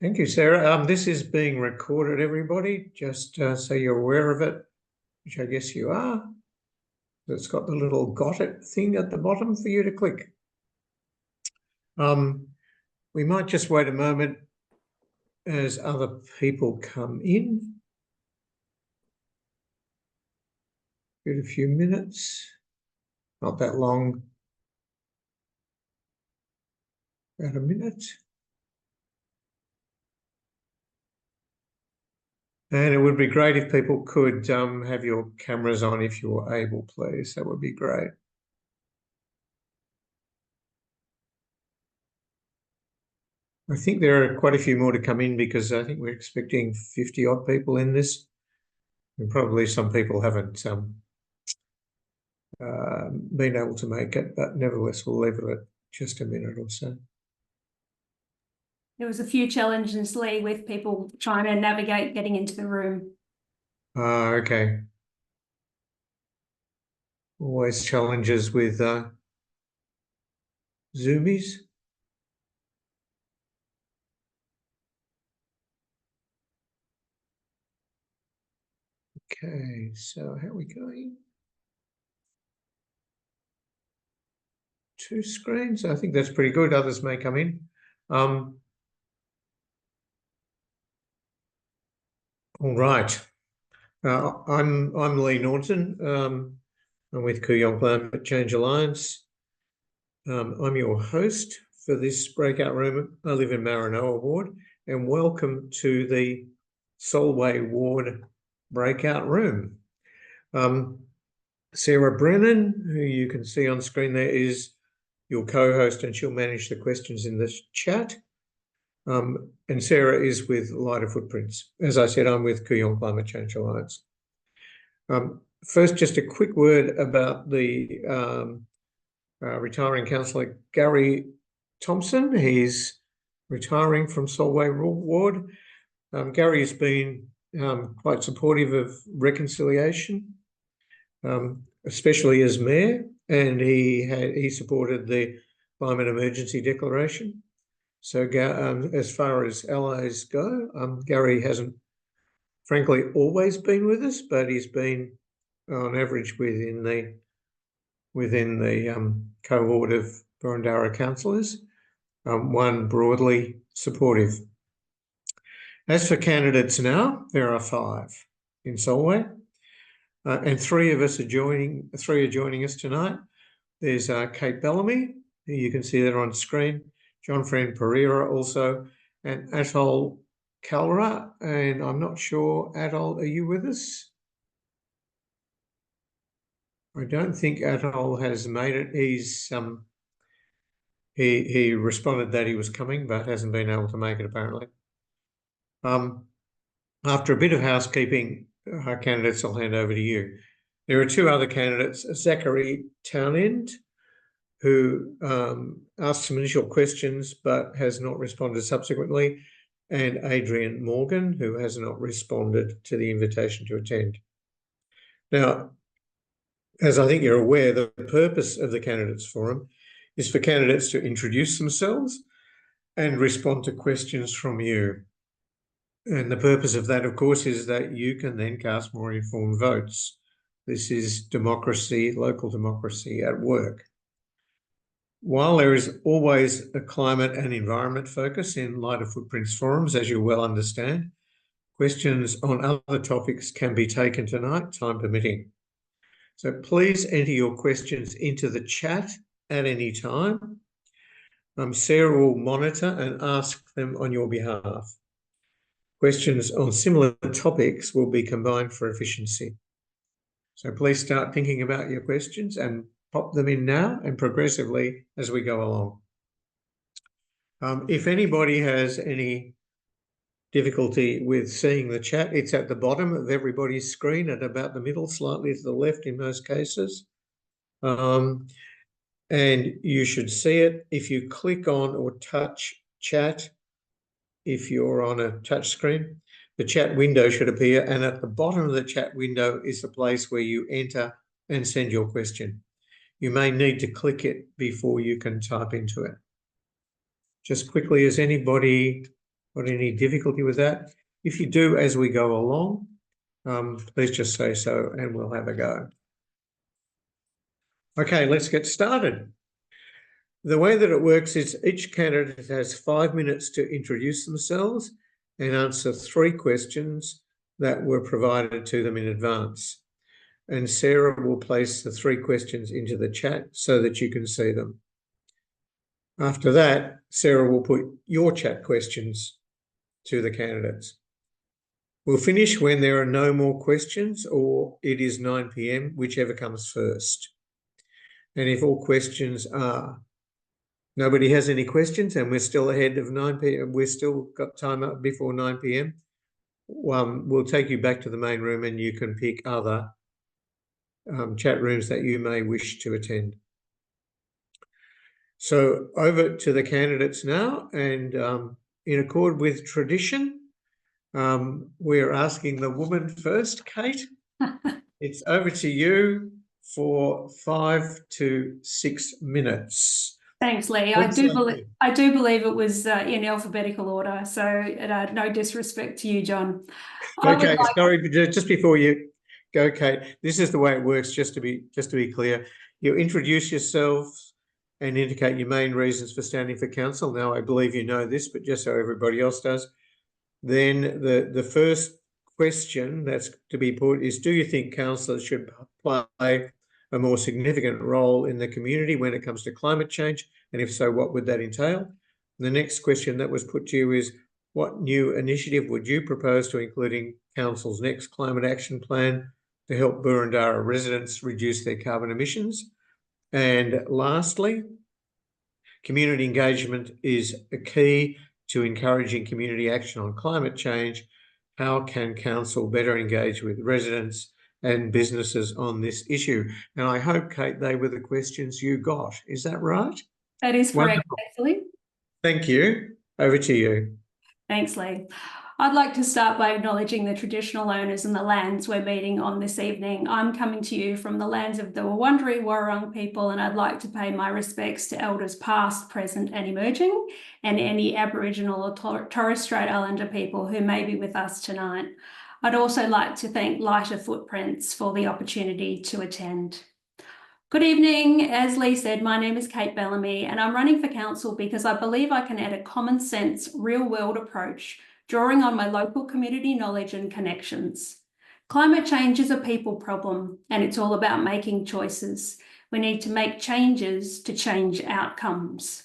Thank you, Sarah. This is being recorded, everybody, just so you're aware of it, which I guess you are. It's got the little got it thing at the bottom for you to click. We might just wait a moment as other people come in. Give it a few minutes, not that long, about a minute. And it would be great if people could have your cameras on if you're able, please. That would be great. I think there are quite a few more to come in because I think we're expecting 50 odd people in this. And probably some people haven't been able to make it, but nevertheless, we'll leave it at just a minute or so. There was a few challenges, Lee, with people trying to navigate getting into the room. Okay. Always challenges with Zoomies. Okay, so how are we going? 2 screens. I think that's pretty good. Others may come in. All right. I'm Lee Norton. I'm with Kooyong Climate Change Alliance. I'm your host for this breakout room. I live in Maranoa Ward, and welcome to the Solway Ward breakout room. Sarah Brennan, who you can see on screen there, is your co-host, and she'll manage the questions in this chat. And Sarah is with Lighter Footprints. As I said, I'm with Kooyong Climate Change Alliance. First, just a quick word about the retiring councillor Gary Thompson. He's retiring from Solway Ward. Gary has been quite supportive of reconciliation, especially as mayor, and he supported the climate emergency declaration. So as far as allies go, Gary hasn't, frankly, always been with us, but he's been on average within the cohort of Boroondara councillors, one broadly supportive. As for candidates now, there are 5 in Solway, and 3 are joining us tonight. There's Kate Bellamy, who you can see there on screen, John Fran Pereira also, and Atol Kalra. And I'm not sure, Atol, are you with us? I don't think Atol has made it. He responded that he was coming, but hasn't been able to make it apparently. After a bit of housekeeping, our candidates, I'll hand over to you. There are 2 other candidates, Zachary Townend, who asked some initial questions but has not responded subsequently, and Adrian Morgan, who has not responded to the invitation to attend. Now, as I think you're aware, the purpose of the Candidates Forum is for candidates to introduce themselves and respond to questions from you. And the purpose of that, of course, is that you can then cast more informed votes. This is democracy, local democracy at work. While there is always a climate and environment focus in Lighter Footprints forums, as you well understand, questions on other topics can be taken tonight, time permitting. So please enter your questions into the chat at any time. Sarah will monitor and ask them on your behalf. Questions on similar topics will be combined for efficiency. So please start thinking about your questions and pop them in now and progressively as we go along. If anybody has any difficulty with seeing the chat, it's at the bottom of everybody's screen at about the middle, slightly to the left in most cases. And you should see it if you click on or touch chat. If you're on a touch screen, the chat window should appear, and at the bottom of the chat window is the place where you enter and send your question. You may need to click it before you can type into it. Just quickly, has anybody got any difficulty with that? If you do as we go along, please just say so and we'll have a go. Okay, let's get started. The way that it works is each candidate has 5 minutes to introduce themselves and answer 3 questions that were provided to them in advance. And Sarah will place the 3 questions into the chat so that you can see them. After that, Sarah will put your chat questions to the candidates. We'll finish when there are no more questions or it is 9 p.m, whichever comes first. And if all questions are, nobody has any questions and we're still ahead of 9 p.m, we've still got time up before 9 p.m, we'll take you back to the main room and you can pick other chat rooms that you may wish to attend. So over to the candidates now, and in accord with tradition, we're asking the woman first. Kate, it's over to you for 5 to 6 minutes. Thanks, Lee. I do believe it was in alphabetical order, so no disrespect to you, John. Okay, sorry, just before you go, Kate, this is the way it works, just to be clear. You introduce yourself and indicate your main reasons for standing for council. Now, I believe you know this, but just so everybody else does. Then the first question that's to be put is, do you think councillors should play a more significant role in the community when it comes to climate change? And if so, what would that entail? The next question that was put to you is, what new initiative would you propose to including council's next climate action plan to help Boroondara residents reduce their carbon emissions? And lastly, community engagement is a key to encouraging community action on climate change. How can council better engage with residents and businesses on this issue? And I hope, Kate, they were the questions you got. Is that right? That is correct, actually. Thank you. Over to you. Thanks, Lee. I'd like to start by acknowledging the traditional owners and the lands we're meeting on this evening. I'm coming to you from the lands of the Wurundjeri Wurrung people, and I'd like to pay my respects to elders past, present and emerging, and any Aboriginal or Torres Strait Islander people who may be with us tonight. I'd also like to thank Lighter Footprints for the opportunity to attend. Good evening. As Lee said, my name is Kate Bellamy and I'm running for council because I believe I can add a common sense, real world approach, drawing on my local community knowledge and connections. Climate change is a people problem and it's all about making choices. We need to make changes to change outcomes.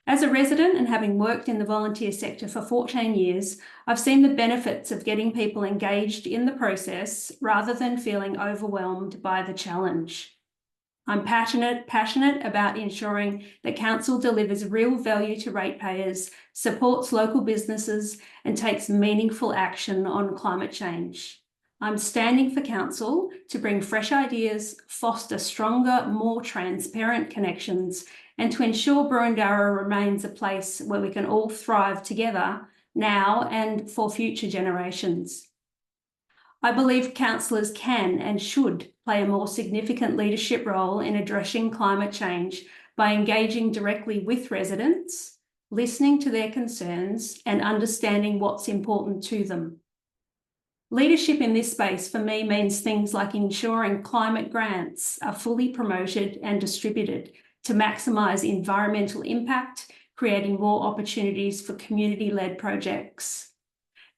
As a resident and having worked in the volunteer sector for 14 years, I've seen the benefits of getting people engaged in the process rather than feeling overwhelmed by the challenge. I'm passionate about ensuring that council delivers real value to ratepayers, supports local businesses and takes meaningful action on climate change. I'm standing for council to bring fresh ideas, foster stronger, more transparent connections and to ensure Boroondara remains a place where we can all thrive together now and for future generations. I believe councillors can and should play a more significant leadership role in addressing climate change by engaging directly with residents, listening to their concerns and understanding what's important to them. Leadership in this space for me means things like ensuring climate grants are fully promoted and distributed to maximise environmental impact, creating more opportunities for community-led projects.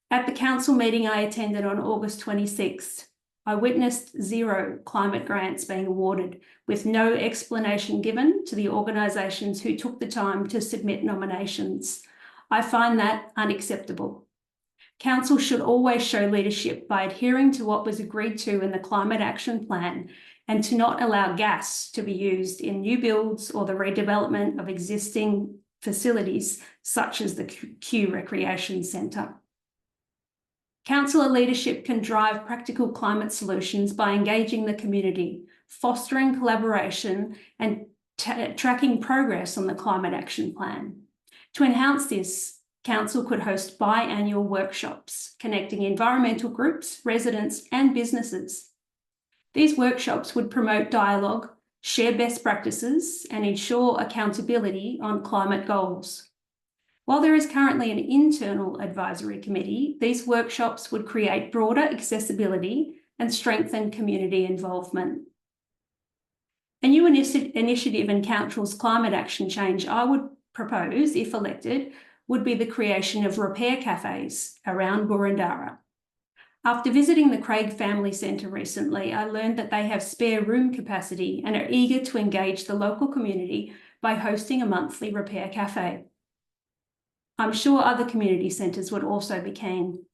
At the council meeting I attended on August 26th, I witnessed 0 climate grants being awarded with no explanation given to the organisations who took the time to submit nominations. I find that unacceptable. Council should always show leadership by adhering to what was agreed to in the Climate Action Plan and to not allow gas to be used in new builds or the redevelopment of existing facilities such as the Kew Recreation Centre. Councillor leadership can drive practical climate solutions by engaging the community, fostering collaboration and tracking progress on the Climate Action Plan. To enhance this, Council could host biannual workshops connecting environmental groups, residents and businesses. These workshops would promote dialogue, share best practices and ensure accountability on climate goals. While there is currently an internal advisory committee, these workshops would create broader accessibility and strengthen community involvement. A new initiative in Council's climate action change I would propose, if elected, would be the creation of repair cafes around Boroondara. After visiting the Craig Family Centre recently, I learned that they have spare room capacity and are eager to engage the local community by hosting a monthly repair cafe. I'm sure other community centres would also be keen.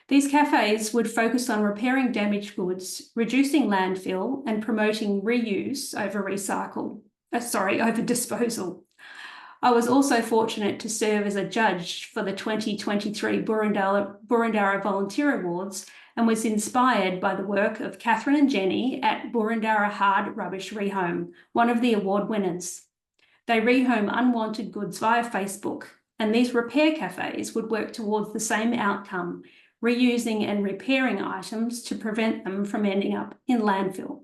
These cafes would focus on repairing damaged goods, reducing landfill, and promoting reuse over disposal. I was also fortunate to serve as a judge for the 2023 Boroondara Volunteer Awards and was inspired by the work of Catherine and Jenny at Boroondara Hard Rubbish Rehome, one of the award winners. They rehome unwanted goods via Facebook, and these repair cafes would work towards the same outcome, reusing and repairing items to prevent them from ending up in landfill.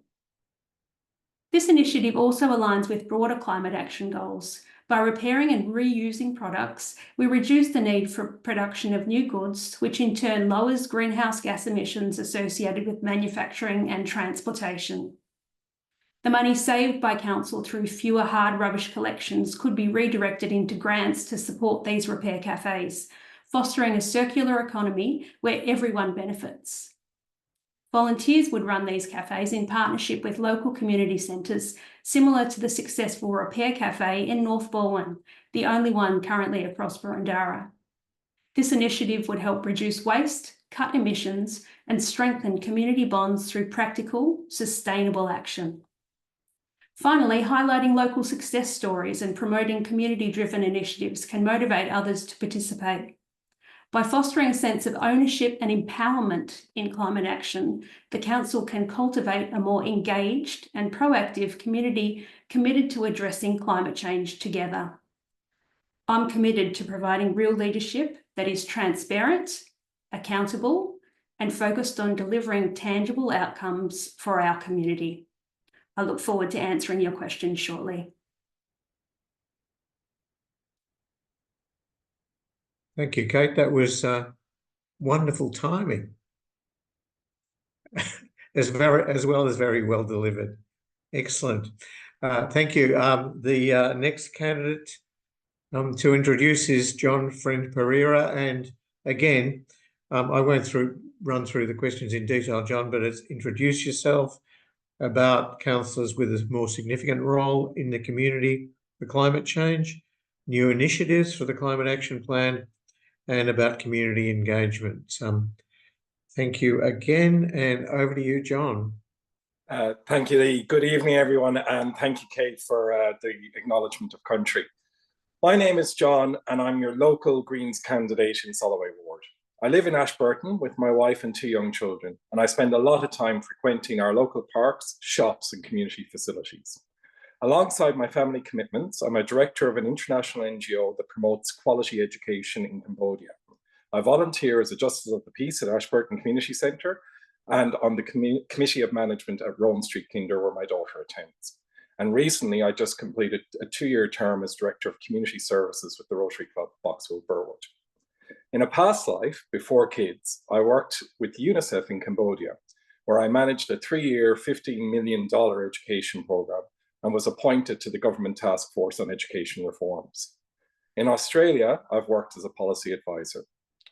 This initiative also aligns with broader climate action goals. By repairing and reusing products, we reduce the need for production of new goods, which in turn lowers greenhouse gas emissions associated with manufacturing and transportation. The money saved by Council through fewer hard rubbish collections could be redirected into grants to support these repair cafes, fostering a circular economy where everyone benefits. Volunteers would run these cafes in partnership with local community centres, similar to the successful Repair Cafe in North Balwyn, the only one currently across Boroondara. This initiative would help reduce waste, cut emissions, and strengthen community bonds through practical, sustainable action. Finally, highlighting local success stories and promoting community-driven initiatives can motivate others to participate. By fostering a sense of ownership and empowerment in climate action, the Council can cultivate a more engaged and proactive community committed to addressing climate change together. I'm committed to providing real leadership that is transparent, accountable, and focused on delivering tangible outcomes for our community. I look forward to answering your questions shortly. Thank you, Kate. That was wonderful timing, as well as very well delivered. Excellent. Thank you. The next candidate to introduce is John Friend Pereira, and again, I won't run through the questions in detail, John, but it's introduce yourself, about councillors with a more significant role in the community for climate change, new initiatives for the Climate Action Plan, and about community engagement. Thank you again, and over to you, John. Thank you, Lee. Good evening, everyone, and thank you, Kate, for the acknowledgement of country. My name is John, and I'm your local Greens candidate in Solway ward. I live in Ashburton with my wife and 2 young children, and I spend a lot of time frequenting our local parks, shops, and community facilities. Alongside my family commitments, I'm a director of an international NGO that promotes quality education in Cambodia. I volunteer as a Justice of the Peace at Ashburton Community Centre and on the Committee of Management at Rome Street Kinder, where my daughter attends. And recently, I just completed a 2-year term as Director of Community Services with the Rotary Club Boxwell Burwood. In a past life, before kids, I worked with UNICEF in Cambodia, where I managed a 3-year, $15 million education programme and was appointed to the Government Task Force on Education Reforms. In Australia, I've worked as a policy advisor.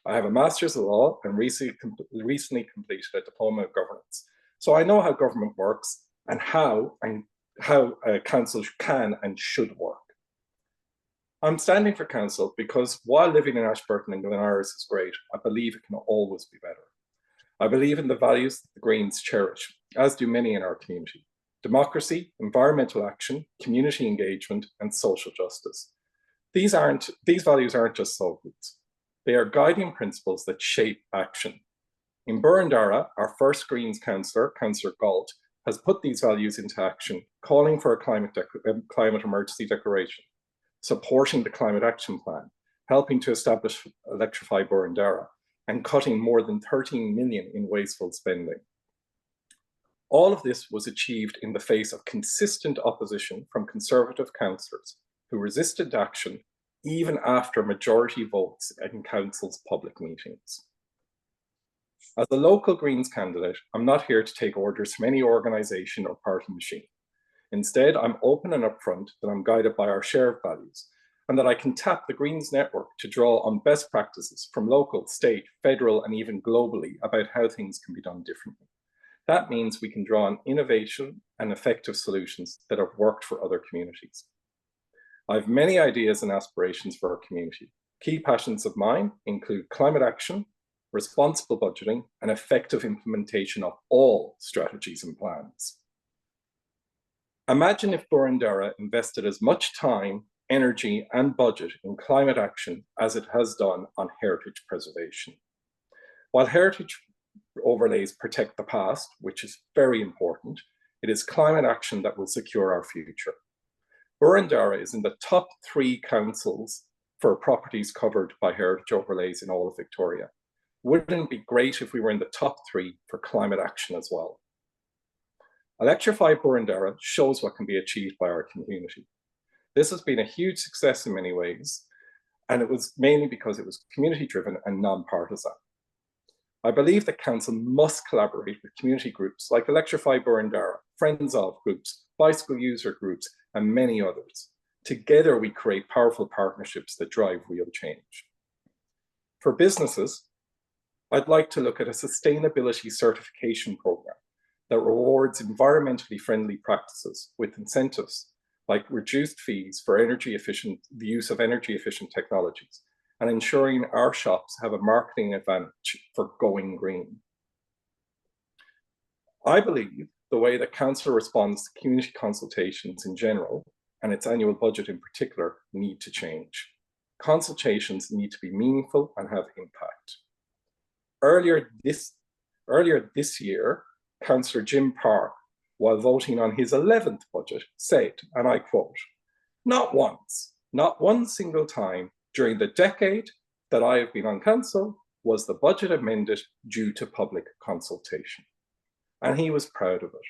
I have a Master's of Law and recently completed a Diploma of Governance. So I know how government works and how council can and should work. I'm standing for council because while living in Ashburton and Glen Iris is great, I believe it can always be better. I believe in the values that the Greens cherish, as do many in our community: democracy, environmental action, community engagement, and social justice. These values aren't just slogans. They are guiding principles that shape action. In Boroondara, our first Greens councillor, Councillor Galt, has put these values into action, calling for a climate emergency declaration, supporting the Climate Action Plan, helping to establish Electrify Boroondara, and cutting more than 13 million in wasteful spending. All of this was achieved in the face of consistent opposition from Conservative councillors who resisted action even after majority votes in council's public meetings. As a local Greens candidate, I'm not here to take orders from any organisation or party machine. Instead, I'm open and upfront that I'm guided by our shared values and that I can tap the Greens network to draw on best practices from local, state, federal, and even globally about how things can be done differently. That means we can draw on innovation and effective solutions that have worked for other communities. I have many ideas and aspirations for our community. Key passions of mine include climate action, responsible budgeting, and effective implementation of all strategies and plans. Imagine if Boroondara invested as much time, energy, and budget in climate action as it has done on heritage preservation. While heritage overlays protect the past, which is very important, it is climate action that will secure our future. Boroondara is in the top 3 councils for properties covered by heritage overlays in all of Victoria. Wouldn't it be great if we were in the top 3 for climate action as well? Electrify Boroondara shows what can be achieved by our community. This has been a huge success in many ways, and it was mainly because it was community-driven and non-partisan. I believe that council must collaborate with community groups like Electrify Boroondara, Friends of groups, bicycle user groups, and many others. Together, we create powerful partnerships that drive real change. For businesses, I'd like to look at a sustainability certification program that rewards environmentally friendly practices with incentives like reduced fees for the use of energy efficient technologies, and ensuring our shops have a marketing advantage for going green. I believe the way that council responds to community consultations in general, and its annual budget in particular, need to change. Consultations need to be meaningful and have impact. Earlier this year, Councillor Jim Park, while voting on his 11th budget, said, and I quote, "Not once, not one single time during the decade that I have been on council was the budget amended due to public consultation." And he was proud of it.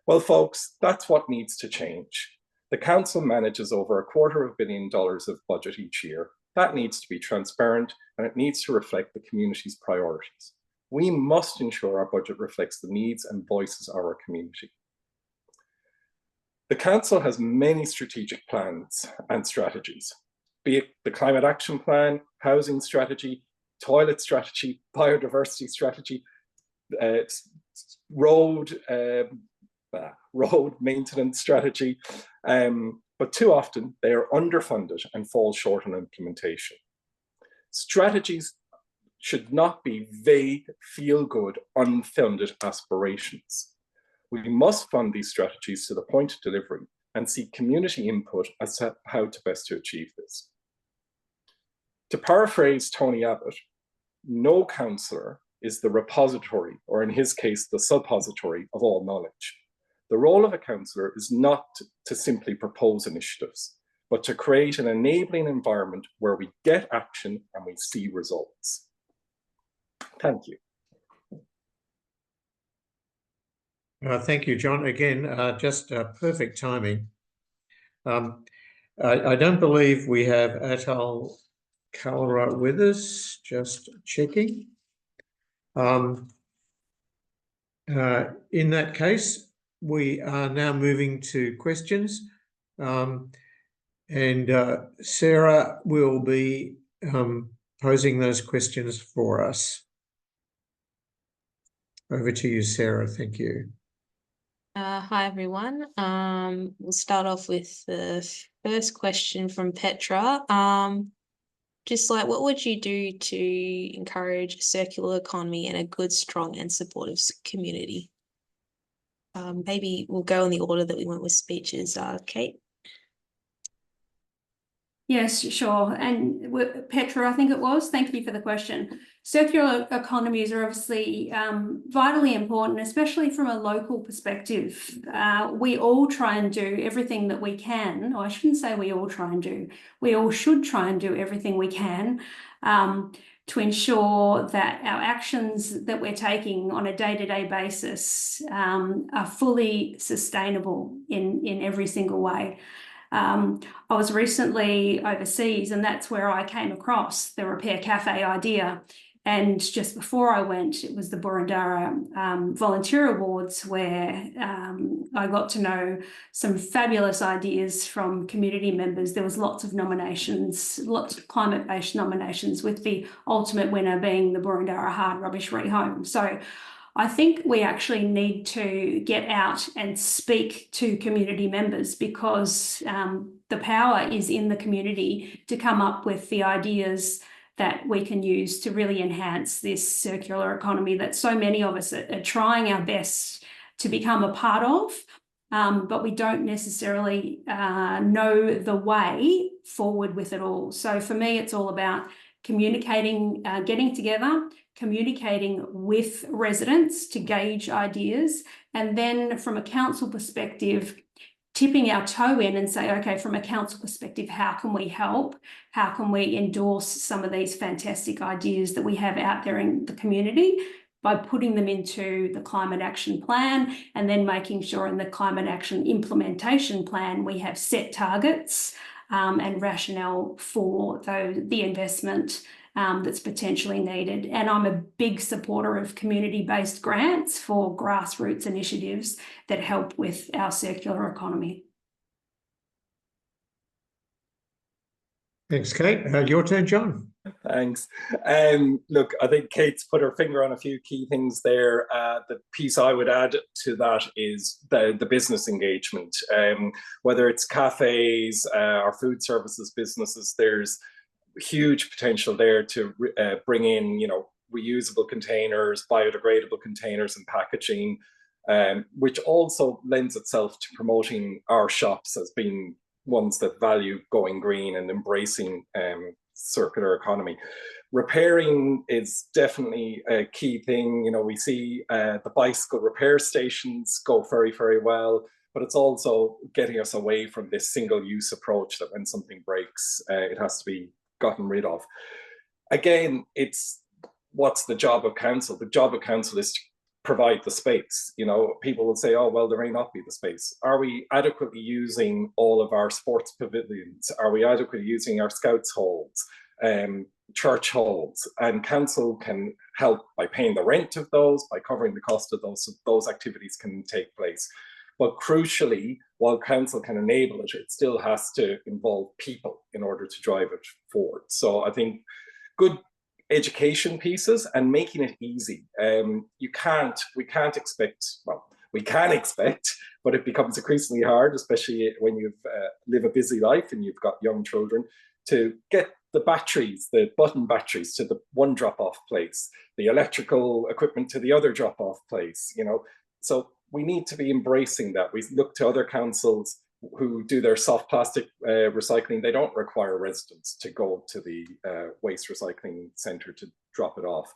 Well, folks, that's what needs to change. The council manages over $250 million of budget each year. That needs to be transparent, and it needs to reflect the community's priorities. We must ensure our budget reflects the needs and voices of our community. The council has many strategic plans and strategies, be it the climate action plan, housing strategy, toilet strategy, biodiversity strategy, road maintenance strategy, but too often they are underfunded and fall short on implementation. Strategies should not be vague, feel-good, unfounded aspirations. We must fund these strategies to the point of delivery and seek community input as to how to best to achieve this. To paraphrase Tony Abbott, no councillor is the repository, or in his case, the suppository of all knowledge. The role of a councillor is not to simply propose initiatives, but to create an enabling environment where we get action and we see results. Thank you. Thank you, John. Again, just perfect timing. I don't believe we have Atal Kalra with us, just checking. In that case, we are now moving to questions. And Sarah will be posing those questions for us. Over to you, Sarah. Thank you. Hi, everyone. We'll start off with the first question from Petra. Just like, what would you do to encourage a circular economy and a good, strong and supportive community? Maybe we'll go in the order that we went with speeches. Kate? Yes, sure. And Petra, I think it was, thank you for the question. Circular economies are obviously vitally important, especially from a local perspective. We all try and do everything that we can, or I shouldn't say we all try and do, we all should try and do everything we can to ensure that our actions that we're taking on a day-to-day basis are fully sustainable in every single way. I was recently overseas, and that's where I came across the Repair Cafe idea. And just before I went, it was the Boroondara Volunteer Awards, where I got to know some fabulous ideas from community members. There was lots of nominations, lots of climate-based nominations, with the ultimate winner being the Boroondara Hard Rubbish Rehome. So I think we actually need to get out and speak to community members, because the power is in the community to come up with the ideas that we can use to really enhance this circular economy that so many of us are trying our best to become a part of, but we don't necessarily know the way forward with it all. So for me, it's all about communicating, getting together, communicating with residents to gauge ideas, and then from a council perspective, tipping our toe in and say, okay, from a council perspective, how can we help? How can we endorse some of these fantastic ideas that we have out there in the community by putting them into the climate action plan, and then making sure in the climate action implementation plan we have set targets and rationale for the investment that's potentially needed. And I'm a big supporter of community-based grants for grassroots initiatives that help with our circular economy. Thanks, Kate. Your turn, John. Thanks. Look, I think Kate's put her finger on a few key things there. The piece I would add to that is the business engagement. Whether it's cafes or food services businesses, there's huge potential there to bring in, reusable containers, biodegradable containers and packaging, which also lends itself to promoting our shops as being ones that value going green and embracing circular economy. Repairing is definitely a key thing. We see the bicycle repair stations go very, very well, but it's also getting us away from this single-use approach that when something breaks, it has to be gotten rid of. Again, what's the job of council? The job of council is to provide the space. People will say, oh, well, there may not be the space. Are we adequately using all of our sports pavilions? Are we adequately using our scouts halls, church halls? And council can help by paying the rent of those, by covering the cost of those, so those activities can take place. But crucially, while council can enable it, it still has to involve people in order to drive it forward. So I think good education pieces and making it easy. We can expect, but it becomes increasingly hard, especially when you live a busy life and you've got young children, to get the batteries, the button batteries, to the one drop-off place, the electrical equipment to the other drop-off place. So we need to be embracing that. We look to other councils who do their soft plastic recycling. They don't require residents to go to the waste recycling centre to drop it off.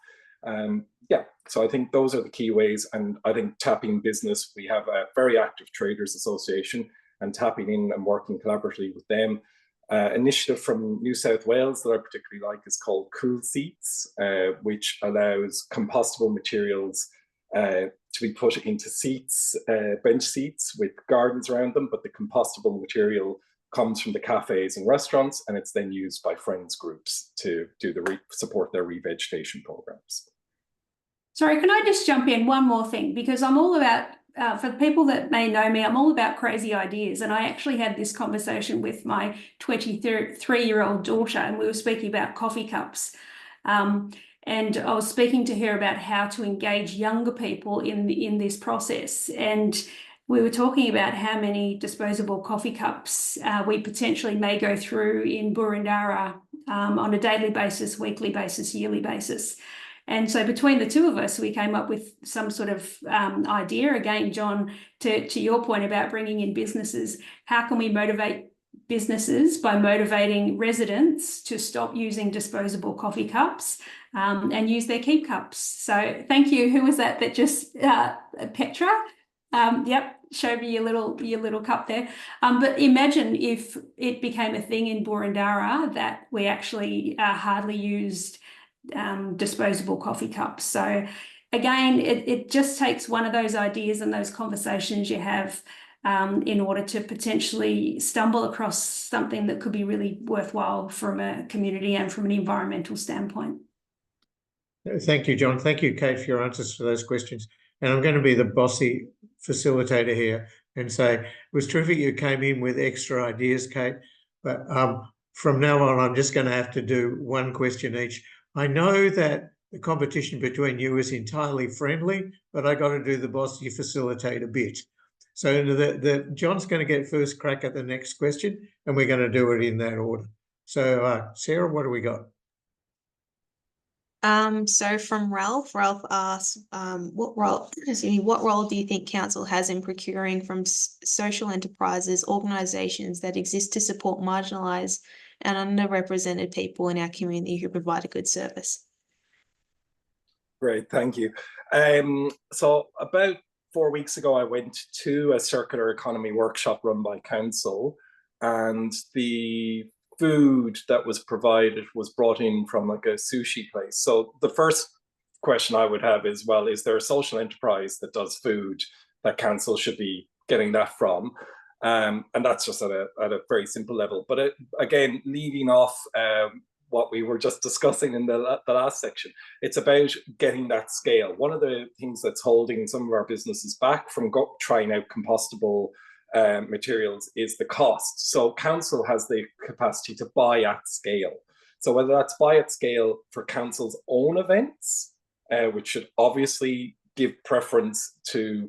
So I think those are the key ways. And I think tapping business, we have a very active traders association, and tapping in and working collaboratively with them. Initiative from New South Wales that I particularly like is called Cool Seats, which allows compostable materials to be put into seats, bench seats with gardens around them, but the compostable material comes from the cafes and restaurants, and it's then used by friends groups to do support their revegetation programs. Sorry, can I just jump in one more thing? Because I'm all about, for the people that may know me, I'm all about crazy ideas. And I actually had this conversation with my 23-year-old daughter, and we were speaking about coffee cups. And I was speaking to her about how to engage younger people in this process. And we were talking about how many disposable coffee cups we potentially may go through in Boroondara on a daily basis, weekly basis, yearly basis. And so between the two of us, we came up with some sort of idea. Again, John, to your point about bringing in businesses, how can we motivate businesses by motivating residents to stop using disposable coffee cups and use their keep cups? So thank you. Who was that just Petra? Yep, showed me your little cup there. But imagine if it became a thing in Boroondara that we actually hardly used disposable coffee cups. So again, it just takes one of those ideas and those conversations you have in order to potentially stumble across something that could be really worthwhile from a community and from an environmental standpoint. Thank you, John. Thank you, Kate, for your answers to those questions. And I'm going to be the bossy facilitator here and say, it was terrific you came in with extra ideas, Kate, but from now on, I'm just going to have to do one question each. I know that the competition between you is entirely friendly, but I got to do the bossy facilitator bit. So John's going to get first crack at the next question, and we're going to do it in that order. So, Sarah, what do we got? So from Ralph asks, what role do you think council has in procuring from social enterprises, organisations that exist to support marginalised and underrepresented people in our community who provide a good service? Great, thank you. So about 4 weeks ago, I went to a circular economy workshop run by council, and the food that was provided was brought in from like a sushi place. So the first question I would have is, well, is there a social enterprise that does food that council should be getting that from? And that's just at a very simple level. But again, leading off what we were just discussing in the last section, it's about getting that scale. One of the things that's holding some of our businesses back from trying out compostable materials is the cost. So council has the capacity to buy at scale. So whether that's buy at scale for council's own events, which should obviously give preference to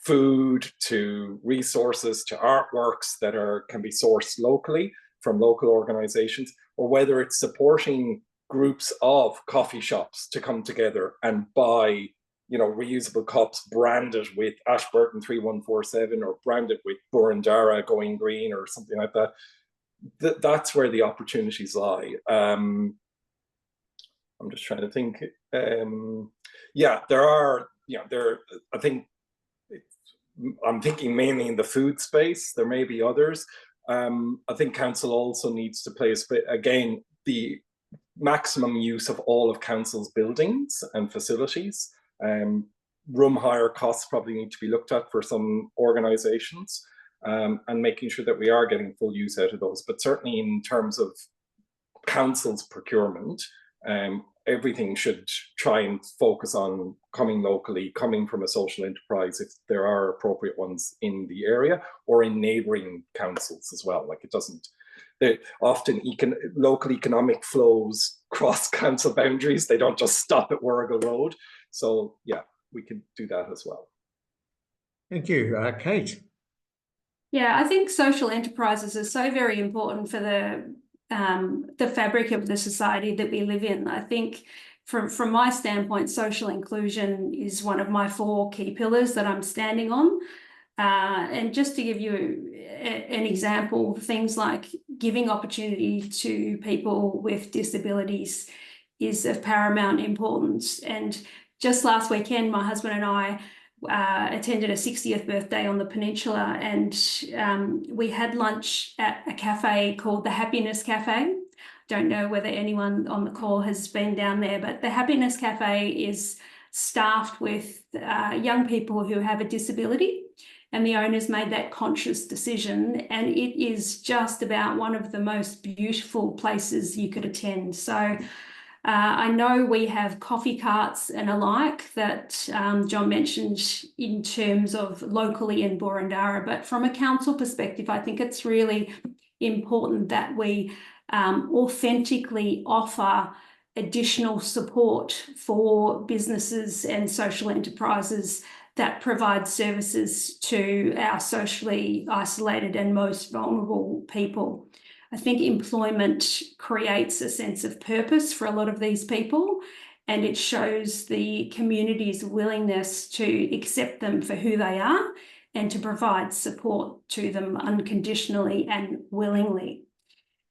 food, to resources, to artworks that can be sourced locally from local organizations, or whether it's supporting groups of coffee shops to come together and buy, you know, reusable cups branded with Ashburton 3147 or branded with Boroondara Going Green or something like that. That's where the opportunities lie. I'm just trying to think. Yeah, there are, I think, I'm thinking mainly in the food space. There may be others. I think council also needs to place, again, the maximum use of all of council's buildings and facilities. Room hire costs probably need to be looked at for some organizations, and making sure that we are getting full use out of those. But certainly in terms of council's procurement, everything should try and focus on coming locally, coming from a social enterprise if there are appropriate ones in the area, or in neighbouring councils as well. Like, it doesn't, often local economic flows cross council boundaries. They don't just stop at Warrigal Road. So yeah, we can do that as well. Thank you. Kate? Yeah, I think social enterprises are so very important for the fabric of the society that we live in. I think from my standpoint, social inclusion is one of my 4 key pillars that I'm standing on. And just to give you an example, things like giving opportunity to people with disabilities is of paramount importance. And just last weekend, my husband and I attended a 60th birthday on the peninsula, and we had lunch at a cafe called the Happiness Cafe. Don't know whether anyone on the call has been down there, but the Happiness Cafe is staffed with young people who have a disability, and the owners made that conscious decision, and it is just about one of the most beautiful places you could attend. So I know we have coffee carts and alike that John mentioned in terms of locally in Boroondara, but from a council perspective, I think it's really important that we authentically offer additional support for businesses and social enterprises that provide services to our socially isolated and most vulnerable people. I think employment creates a sense of purpose for a lot of these people, and it shows the community's willingness to accept them for who they are and to provide support to them unconditionally and willingly.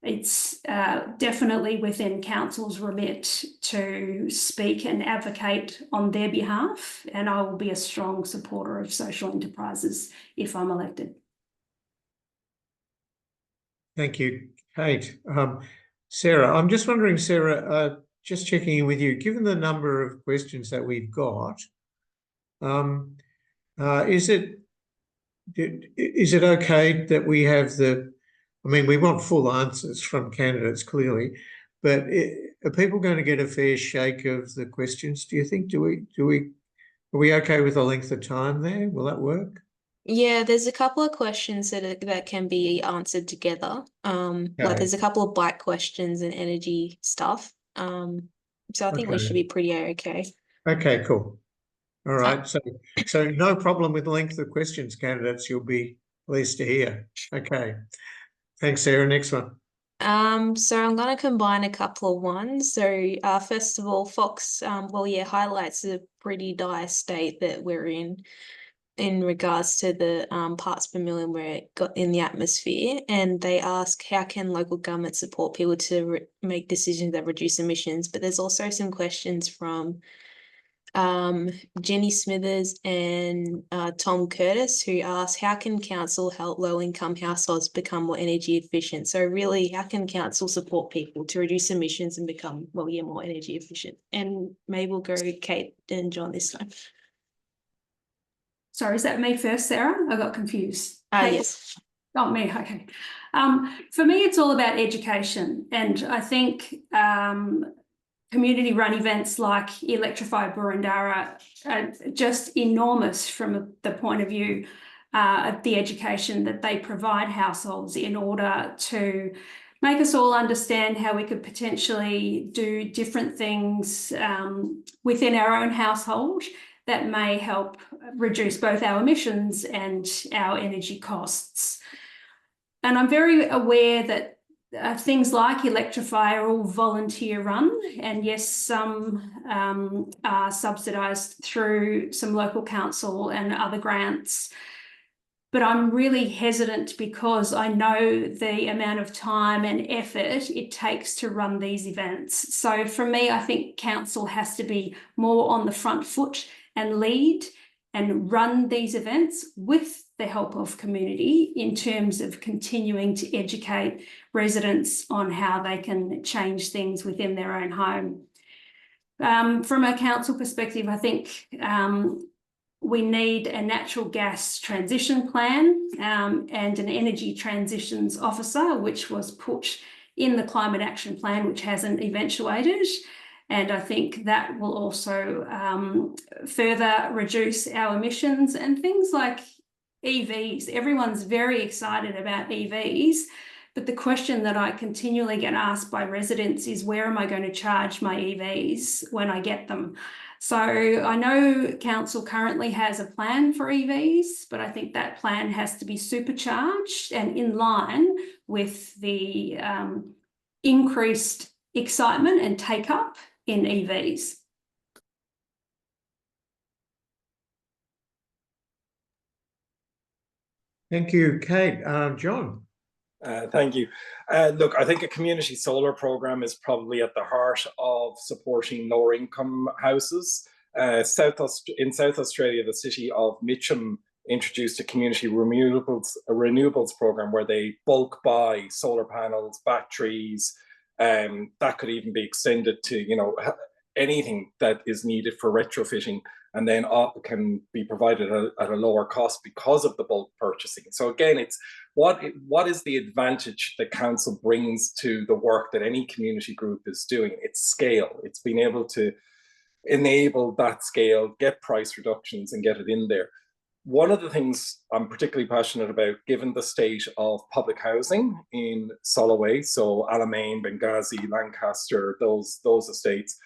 It's definitely within council's remit to speak and advocate on their behalf, and I will be a strong supporter of social enterprises if I'm elected. Thank you, Kate. Sarah, I'm just wondering, Sarah, just checking in with you, given the number of questions that we've got, is it is it okay that we have I mean, we want full answers from candidates clearly, but are people going to get a fair shake of the questions? Do you think? Are we okay with the length of time there? Will that work? Yeah, there's a couple of questions that can be answered together. Like there's a couple of bike questions and energy stuff. So I think we should be pretty okay. Okay, cool. All right. So no problem with length of questions, candidates. You'll be pleased to hear. Okay. Thanks, Sarah. Next one. So I'm going to combine a couple of ones. So first of all, Fox, highlights the pretty dire state that we're in regards to the parts per million where it got in the atmosphere. And they ask, how can local government support people to make decisions that reduce emissions? But there's also some questions from Jenny Smithers and Tom Curtis, who asked, how can council help low-income households become more energy efficient? So really, how can council support people to reduce emissions and become, more energy efficient? And maybe we'll go Kate and John this time. Sorry, is that me first, Sarah? I got confused. Yes. Not me, okay. For me, it's all about education. And I think community-run events like Electrify Boroondara are just enormous from the point of view of the education that they provide households in order to make us all understand how we could potentially do different things within our own household that may help reduce both our emissions and our energy costs. And I'm very aware that things like Electrify are all volunteer run, and yes, some are subsidised through some local council and other grants. But I'm really hesitant because I know the amount of time and effort it takes to run these events. So for me, I think council has to be more on the front foot and lead and run these events with the help of community in terms of continuing to educate residents on how they can change things within their own home. From a council perspective, I think we need a natural gas transition plan and an energy transitions officer, which was put in the climate action plan, which hasn't eventuated. And I think that will also further reduce our emissions and things like EVs. Everyone's very excited about EVs, but the question that I continually get asked by residents is, where am I going to charge my EVs when I get them? So I know council currently has a plan for EVs, but I think that plan has to be supercharged and in line with the increased excitement and take up in EVs. Thank you, Kate. John. Thank you. Look, I think a community solar program is probably at the heart of supporting lower income houses. In South Australia, the city of Mitcham introduced a community renewables program where they bulk buy solar panels, batteries. That could even be extended to anything that is needed for retrofitting, and then can be provided at a lower cost because of the bulk purchasing. So again, it's what is the advantage that council brings to the work that any community group is doing? It's scale. It's being able to enable that scale, get price reductions and get it in there. One of the things I'm particularly passionate about, given the state of public housing in Solway, so Alamein, Benghazi, Lancaster, those estates,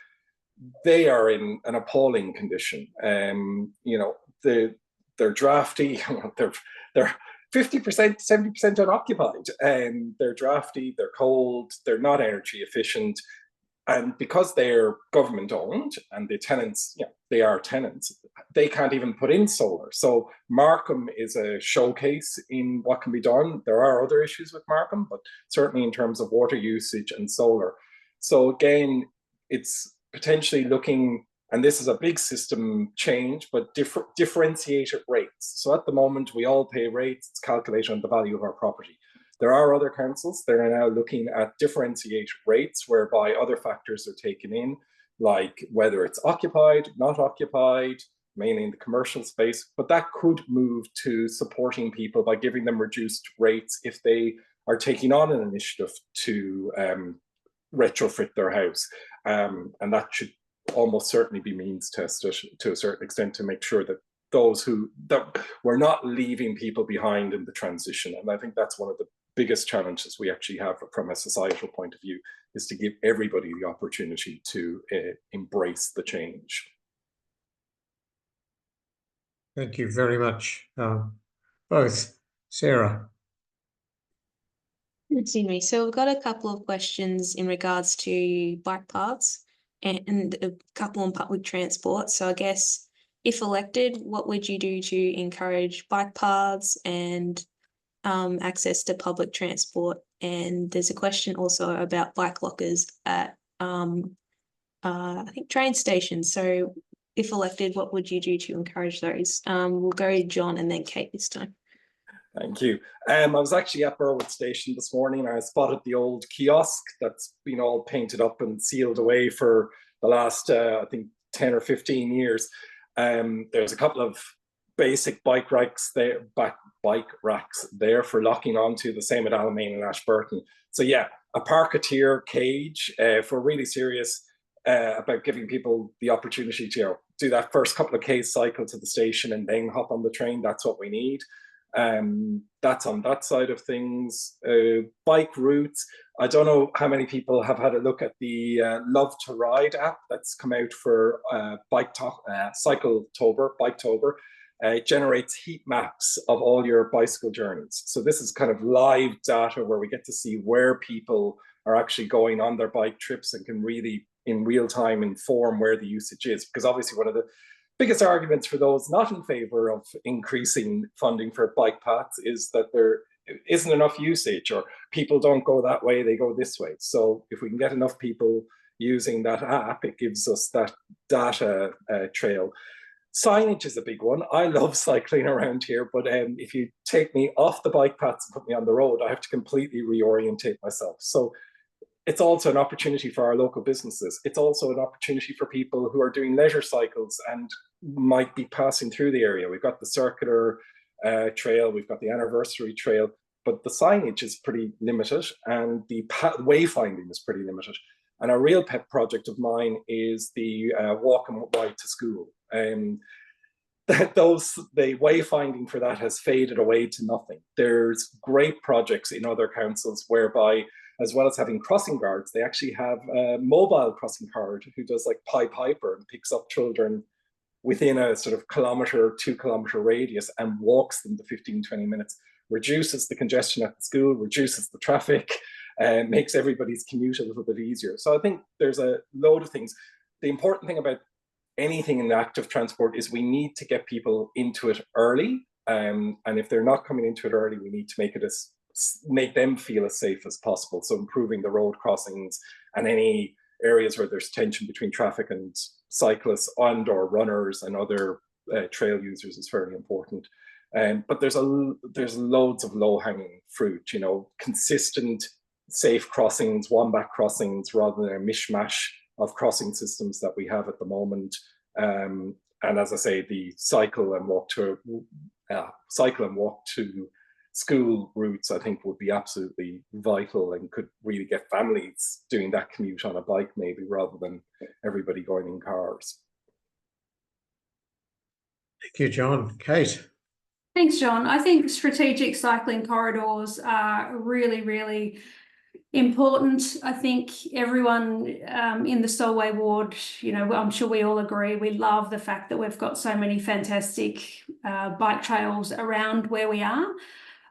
they are in an appalling condition. They're drafty, they're 50%, 70% unoccupied, and they're drafty, they're cold, they're not energy efficient. And because they're government owned and the tenants, they are tenants, they can't even put in solar. So Markham is a showcase in what can be done. There are other issues with Markham, but certainly in terms of water usage and solar. So again, it's potentially looking, and this is a big system change, but differentiated rates. So at the moment, we all pay rates. It's calculated on the value of our property. There are other councils that are now looking at differentiated rates whereby other factors are taken in, like whether it's occupied, not occupied, mainly in the commercial space, but that could move to supporting people by giving them reduced rates if they are taking on an initiative to retrofit their house. And that should almost certainly be means tested to a certain extent to make sure that that we're not leaving people behind in the transition. And I think that's one of the biggest challenges we actually have from a societal point of view, is to give everybody the opportunity to embrace the change. Thank you very much, both. Sarah. Excuse me. So we've got a couple of questions in regards to bike paths and a couple on public transport. So I guess if elected, what would you do to encourage bike paths and access to public transport? And there's a question also about bike lockers at I think train stations. So if elected, what would you do to encourage those? We'll go John and then Kate this time. Thank you. I was actually at Berwick Station this morning. I spotted the old kiosk that's been all painted up and sealed away for the last, I think, 10 or 15 years. There's a couple of basic bike racks there for locking onto, the same at Alamein and Ashburton. So yeah, a parketeer cage, if we're really serious about giving people the opportunity to do that first couple of Ks cycle to the station and then hop on the train, that's what we need. That's on that side of things. Bike routes, I don't know how many people have had a look at the Love to Ride app that's come out for Biketober. It generates heat maps of all your bicycle journeys. So this is kind of live data where we get to see where people are actually going on their bike trips and can really in real time inform where the usage is. Because obviously one of the biggest arguments for those not in favor of increasing funding for bike paths is that there isn't enough usage, or people don't go that way, they go this way. So if we can get enough people using that app, it gives us that data trail. Signage is a big one. I love cycling around here, but if you take me off the bike paths and put me on the road, I have to completely reorientate myself. So it's also an opportunity for our local businesses. It's also an opportunity for people who are doing leisure cycles and might be passing through the area. We've got the circular trail, we've got the anniversary trail, but the signage is pretty limited and the wayfinding is pretty limited. And a real pet project of mine is the walk and ride to school. The wayfinding for that has faded away to nothing. There's great projects in other councils whereby, as well as having crossing guards, they actually have a mobile crossing guard who does like Pied Piper and picks up children within a sort of 2 kilometer radius and walks them the 15-20 minutes, reduces the congestion at the school, reduces the traffic, and makes everybody's commute a little bit easier. So I think there's a load of things. The important thing about anything in active transport is we need to get people into it early. And if they're not coming into it early, we need to make them feel as safe as possible. So improving the road crossings and any areas where there's tension between traffic and cyclists and or runners and other trail users is very important. But there's loads of low-hanging fruit, consistent, safe crossings, wombat crossings, rather than a mishmash of crossing systems that we have at the moment. And as I say, the cycle and walk to school routes, I think, would be absolutely vital and could really get families doing that commute on a bike, maybe, rather than everybody going in cars. Thank you, John. Kate. Thanks, John. I think strategic cycling corridors are really, really important. I think everyone in the Solway ward, I'm sure we all agree, we love the fact that we've got so many fantastic bike trails around where we are.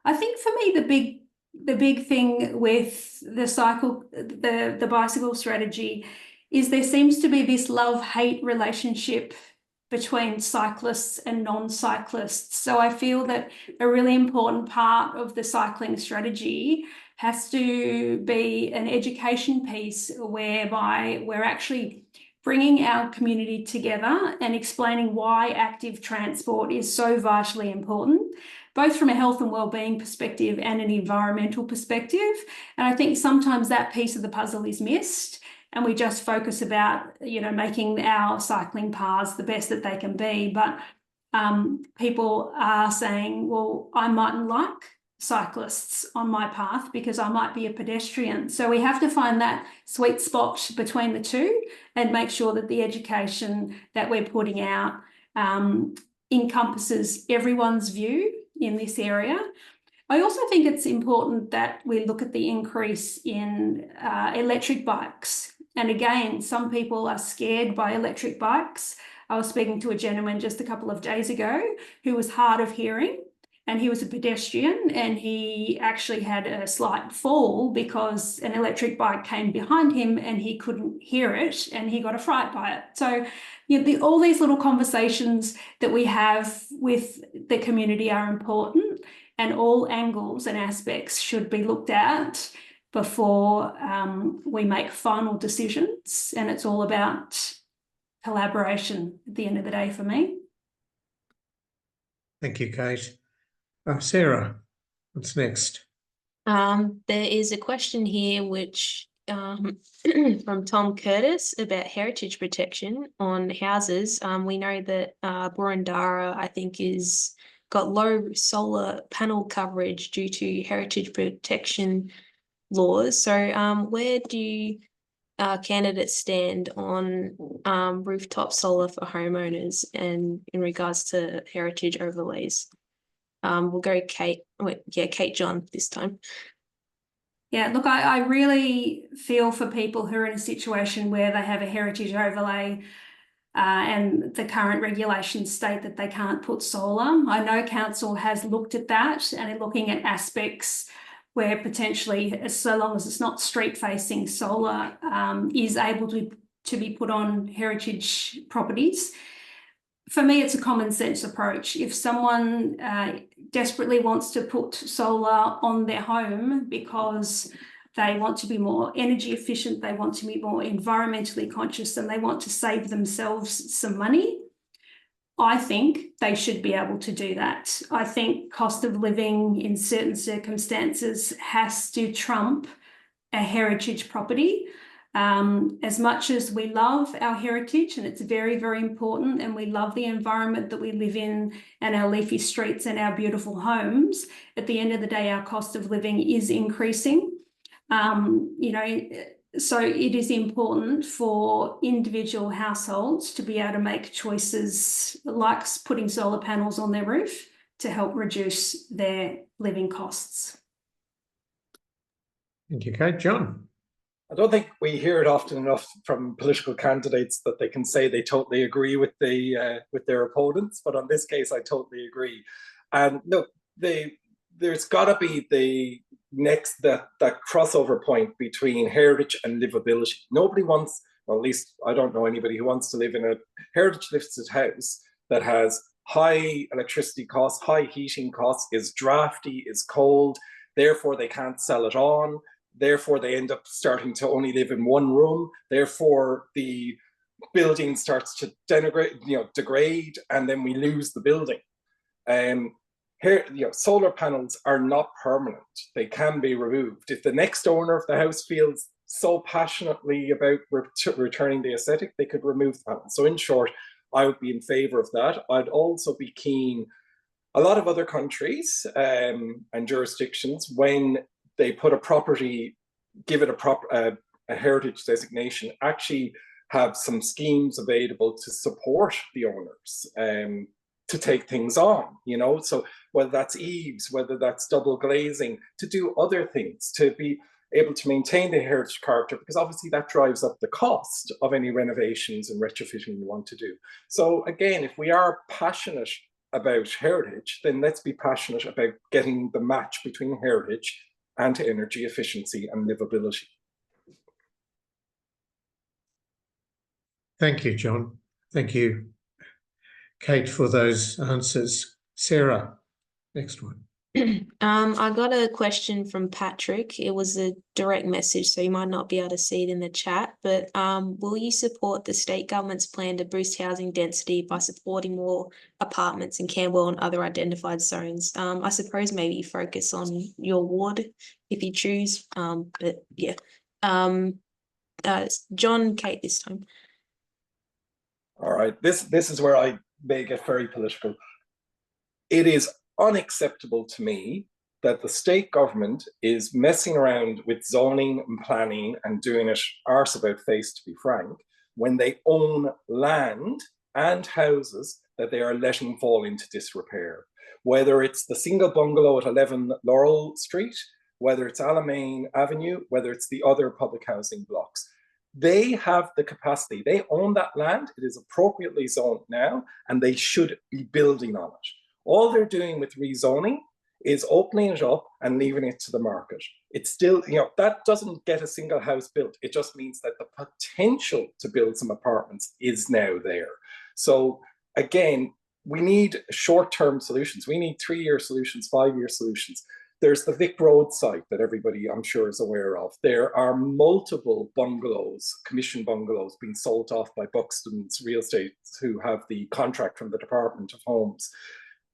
I think for me, the big thing with the bicycle strategy is there seems to be this love-hate relationship between cyclists and non-cyclists. So I feel that a really important part of the cycling strategy has to be an education piece whereby we're actually bringing our community together and explaining why active transport is so vitally important, both from a health and wellbeing perspective and an environmental perspective. And I think sometimes that piece of the puzzle is missed. and we just focus about, making our cycling paths the best that they can be. But people are saying, well, I mightn't like cyclists on my path because I might be a pedestrian. So we have to find that sweet spot between the two and make sure that the education that we're putting out encompasses everyone's view in this area. I also think it's important that we look at the increase in electric bikes. And again, some people are scared by electric bikes. I was speaking to a gentleman just a couple of days ago who was hard of hearing, and he was a pedestrian, and he actually had a slight fall because an electric bike came behind him and he couldn't hear it, and he got a fright by it. So all these little conversations that we have with the community are important, and all angles and aspects should be looked at before we make final decisions. And it's all about collaboration at the end of the day for me. Thank you, Kate. Sarah, what's next? There is a question here which from Tom Curtis about heritage protection on houses. We know that Boroondara, I think, is got low solar panel coverage due to heritage protection laws. So where do candidates stand on rooftop solar for homeowners and in regards to heritage overlays? We'll go Kate. Kate John this time. Yeah, look, I really feel for people who are in a situation where they have a heritage overlay and the current regulations state that they can't put solar. I know council has looked at that and are looking at aspects where potentially, so long as it's not street-facing solar, is able to be put on heritage properties. For me, it's a common sense approach. If someone desperately wants to put solar on their home because they want to be more energy efficient, they want to be more environmentally conscious, and they want to save themselves some money, I think they should be able to do that. I think cost of living in certain circumstances has to trump a heritage property. As much as we love our heritage, and it's very, very important, and we love the environment that we live in and our leafy streets and our beautiful homes, at the end of the day, our cost of living is increasing. So it is important for individual households to be able to make choices like putting solar panels on their roof to help reduce their living costs. Thank you, Kate. John? I don't think we hear it often enough from political candidates that they can say they totally agree with their opponents, but on this case, I totally agree. And look, there's got to be that crossover point between heritage and livability. Nobody wants, well, at least I don't know anybody who wants to live in a heritage listed house that has high electricity costs, high heating costs, is drafty, is cold, therefore they can't sell it on. Therefore, they end up starting to only live in one room. Therefore, the building starts to degrade, and then we lose the building. Here, solar panels are not permanent. They can be removed. If the next owner of the house feels so passionately about returning the aesthetic, they could remove the panels. So in short, I would be in favor of that. I'd also be keen. A lot of other countries and jurisdictions, when they put a property, give it a heritage designation, actually have some schemes available to support the owners to take things on, so whether that's eaves, whether that's double glazing, to do other things, to be able to maintain the heritage character, because obviously that drives up the cost of any renovations and retrofitting you want to do. So again, if we are passionate about heritage, then let's be passionate about getting the match between heritage and energy efficiency and livability. Thank you, John. Thank you, Kate, for those answers. Sarah, next one. I got a question from Patrick. It was a direct message, so you might not be able to see it in the chat, but will you support the state government's plan to boost housing density by supporting more apartments in Camberwell and other identified zones? I suppose maybe you focus on your ward if you choose, but yeah. John, Kate this time. All right, this is where I may get very political. It is unacceptable to me that the state government is messing around with zoning and planning and doing it arse about face, to be frank, when they own land and houses that they are letting fall into disrepair. Whether it's the single bungalow at 11 Laurel Street, whether it's Alamein Avenue, whether it's the other public housing blocks. They have the capacity. They own that land. It is appropriately zoned now, and they should be building on it. All they're doing with rezoning is opening it up and leaving it to the market. It's still, that doesn't get a single house built. It just means that the potential to build some apartments is now there. So again, we need short-term solutions. We need 3-year solutions, 5-year solutions. There's the Vic Road site that everybody, I'm sure, is aware of. There are multiple bungalows, commission bungalows, being sold off by Buxton's Real Estate, who have the contract from the Department of Homes.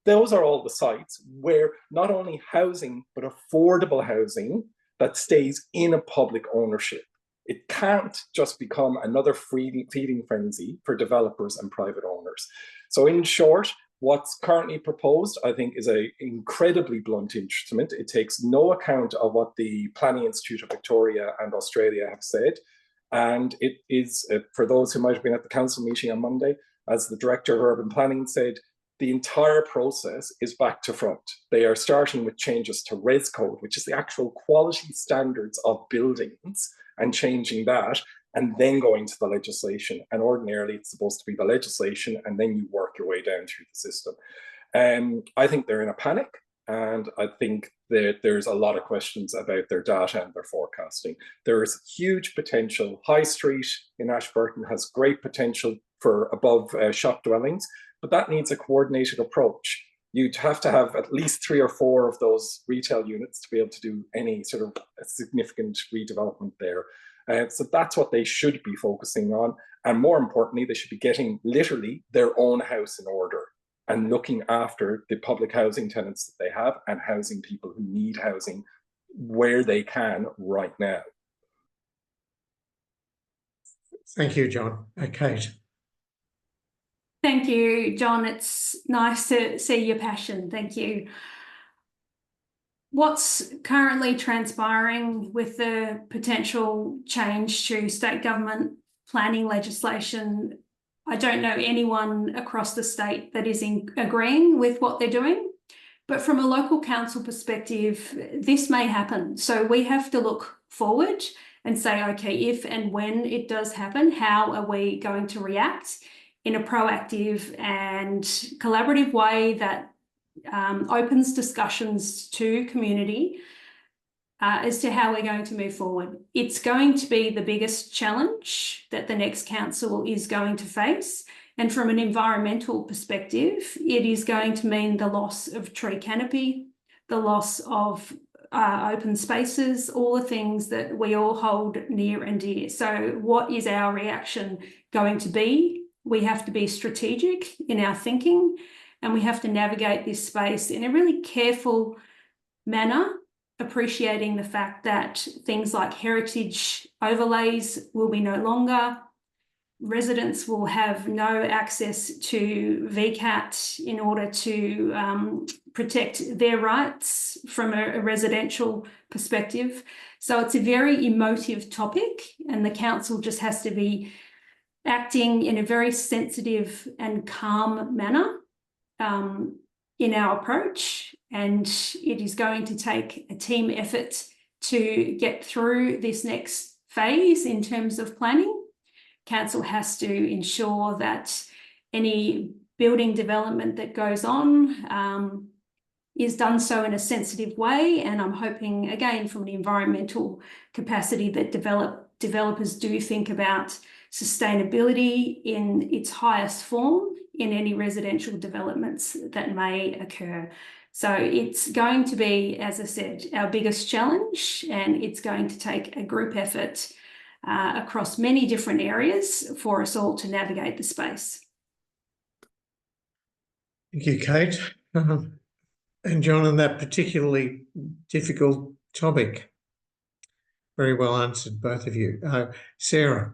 Those are all the sites where not only housing, but affordable housing that stays in a public ownership. It can't just become another feeding frenzy for developers and private owners. So in short, what's currently proposed, I think, is an incredibly blunt instrument. It takes no account of what the Planning Institute of Victoria and Australia have said. And it is, for those who might have been at the council meeting on Monday, as the Director of Urban Planning said, the entire process is back to front. They are starting with changes to Res Code, which is the actual quality standards of buildings, and changing that, and then going to the legislation. And ordinarily it's supposed to be the legislation, and then you work your way down through the system. I think they're in a panic, and I think that there's a lot of questions about their data and their forecasting. There's huge potential. High Street in Ashburton has great potential for above shop dwellings, but that needs a coordinated approach. You'd have to have at least 3 or 4 of those retail units to be able to do any sort of significant redevelopment there. So that's what they should be focusing on. And more importantly, they should be getting literally their own house in order and looking after the public housing tenants that they have and housing people who need housing where they can right now. Thank you, John. Kate. Thank you, John. It's nice to see your passion. Thank you. What's currently transpiring with the potential change to state government planning legislation? I don't know anyone across the state that is agreeing with what they're doing, but from a local council perspective, this may happen. So we have to look forward and say, okay, if and when it does happen, how are we going to react in a proactive and collaborative way that opens discussions to community as to how we're going to move forward. It's going to be the biggest challenge that the next council is going to face. And from an environmental perspective, it is going to mean the loss of tree canopy, the loss of open spaces, all the things that we all hold near and dear. So what is our reaction going to be? We have to be strategic in our thinking, and we have to navigate this space in a really careful manner, appreciating the fact that things like heritage overlays will be no longer. Residents will have no access to VCAT in order to protect their rights from a residential perspective. So it's a very emotive topic, and the council just has to be acting in a very sensitive and calm manner in our approach, and it is going to take a team effort to get through this next phase in terms of planning. Council has to ensure that any building development that goes on is done so in a sensitive way, and I'm hoping, again, from an environmental capacity, that developers do think about sustainability in its highest form in any residential developments that may occur. So it's going to be, as I said, our biggest challenge, and it's going to take a group effort across many different areas for us all to navigate the space. Thank you, Kate. And John, on that particularly difficult topic, Very well answered, both of you. Sarah.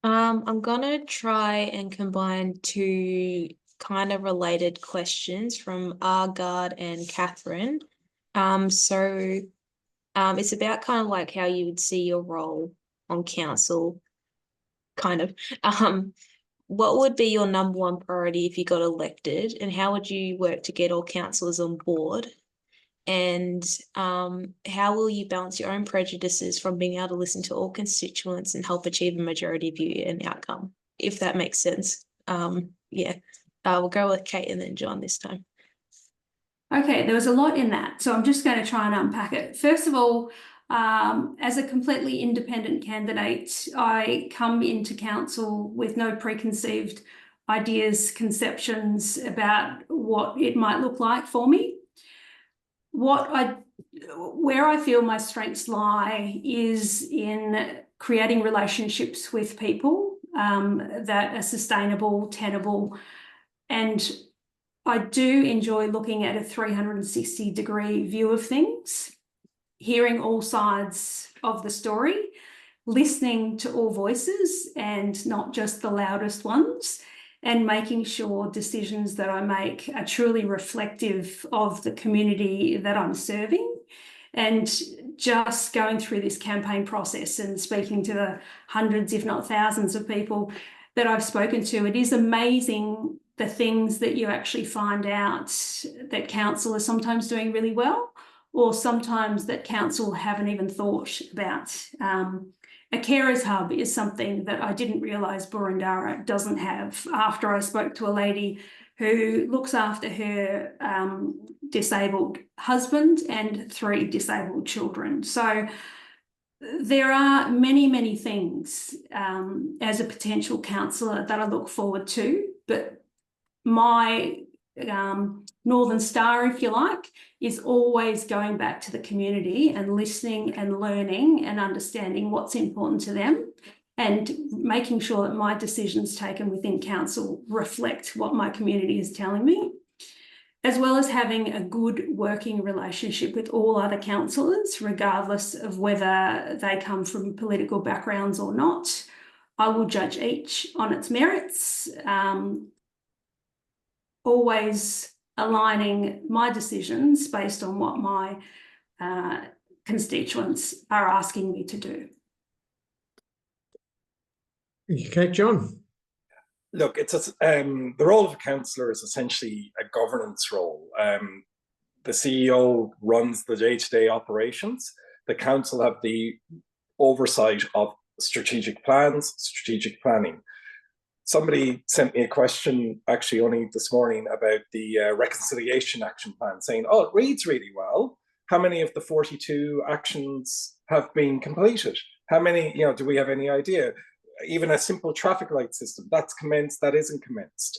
I'm gonna try and combine two kind of related questions from Argard and Catherine. It's about kind of like how you would see your role on council, kind of. What would be your number one priority if you got elected, and how would you work to get all councillors on board? And how will you balance your own prejudices from being able to listen to all constituents and help achieve a majority view and outcome, if that makes sense? Yeah, we'll go with Kate and then John this time. Okay, there was a lot in that, so I'm just going to try and unpack it. First of all, as a completely independent candidate, I come into council with no preconceived ideas, conceptions about what it might look like for me. Where I feel my strengths lie is in creating relationships with people that are sustainable, tenable, and I do enjoy looking at a 360-degree view of things, hearing all sides of the story, listening to all voices and not just the loudest ones, and making sure decisions that I make are truly reflective of the community that I'm serving. And just going through this campaign process and speaking to the hundreds, if not thousands of people that I've spoken to, it is amazing the things that you actually find out that council is sometimes doing really well, or sometimes that council haven't even thought about. A carers hub is something that I didn't realise Boroondara doesn't have after I spoke to a lady who looks after her disabled husband and 3 disabled children. So there are many, many things as a potential councillor that I look forward to, but my Northern Star, if you like, is always going back to the community and listening and learning and understanding what's important to them and making sure that my decisions taken within council reflect what my community is telling me, as well as having a good working relationship with all other councillors, regardless of whether they come from political backgrounds or not. I will judge each on its merits, always aligning my decisions based on what my constituents are asking me to do. Okay, John. Look, it's the role of a councillor is essentially a governance role. The CEO runs the day-to-day operations. The council have the oversight of strategic plans, strategic planning. Somebody sent me a question actually only this morning about the reconciliation action plan, saying, oh, it reads really well. How many of the 42 actions have been completed? How many, do we have any idea? Even a simple traffic light system, that's commenced, that isn't commenced.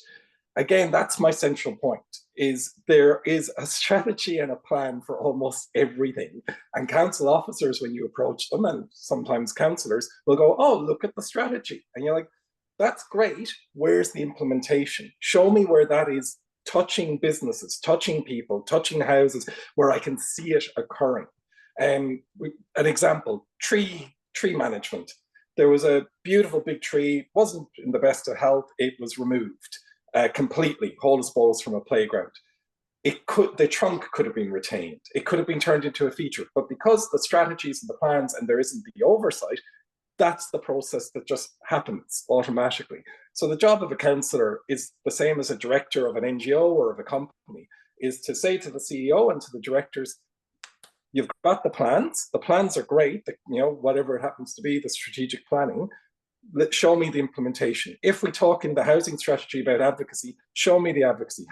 Again, that's my central point, is there is a strategy and a plan for almost everything. And council officers, when you approach them, and sometimes councillors, will go, oh, look at the strategy. And you're like, that's great, where's the implementation? Show me where that is touching businesses, touching people, touching houses, where I can see it occurring. An example, tree management. There was a beautiful big tree, wasn't in the best of health, it was removed completely, whole as balls from a playground. The trunk could have been retained, it could have been turned into a feature, but because the strategies and the plans and there isn't the oversight, that's the process that just happens automatically. So the job of a councillor is the same as a director of an NGO or of a company, is to say to the CEO and to the directors, you've got the plans are great, whatever it happens to be, the strategic planning, show me the implementation. If we talk in the housing strategy about advocacy, show me the advocacy.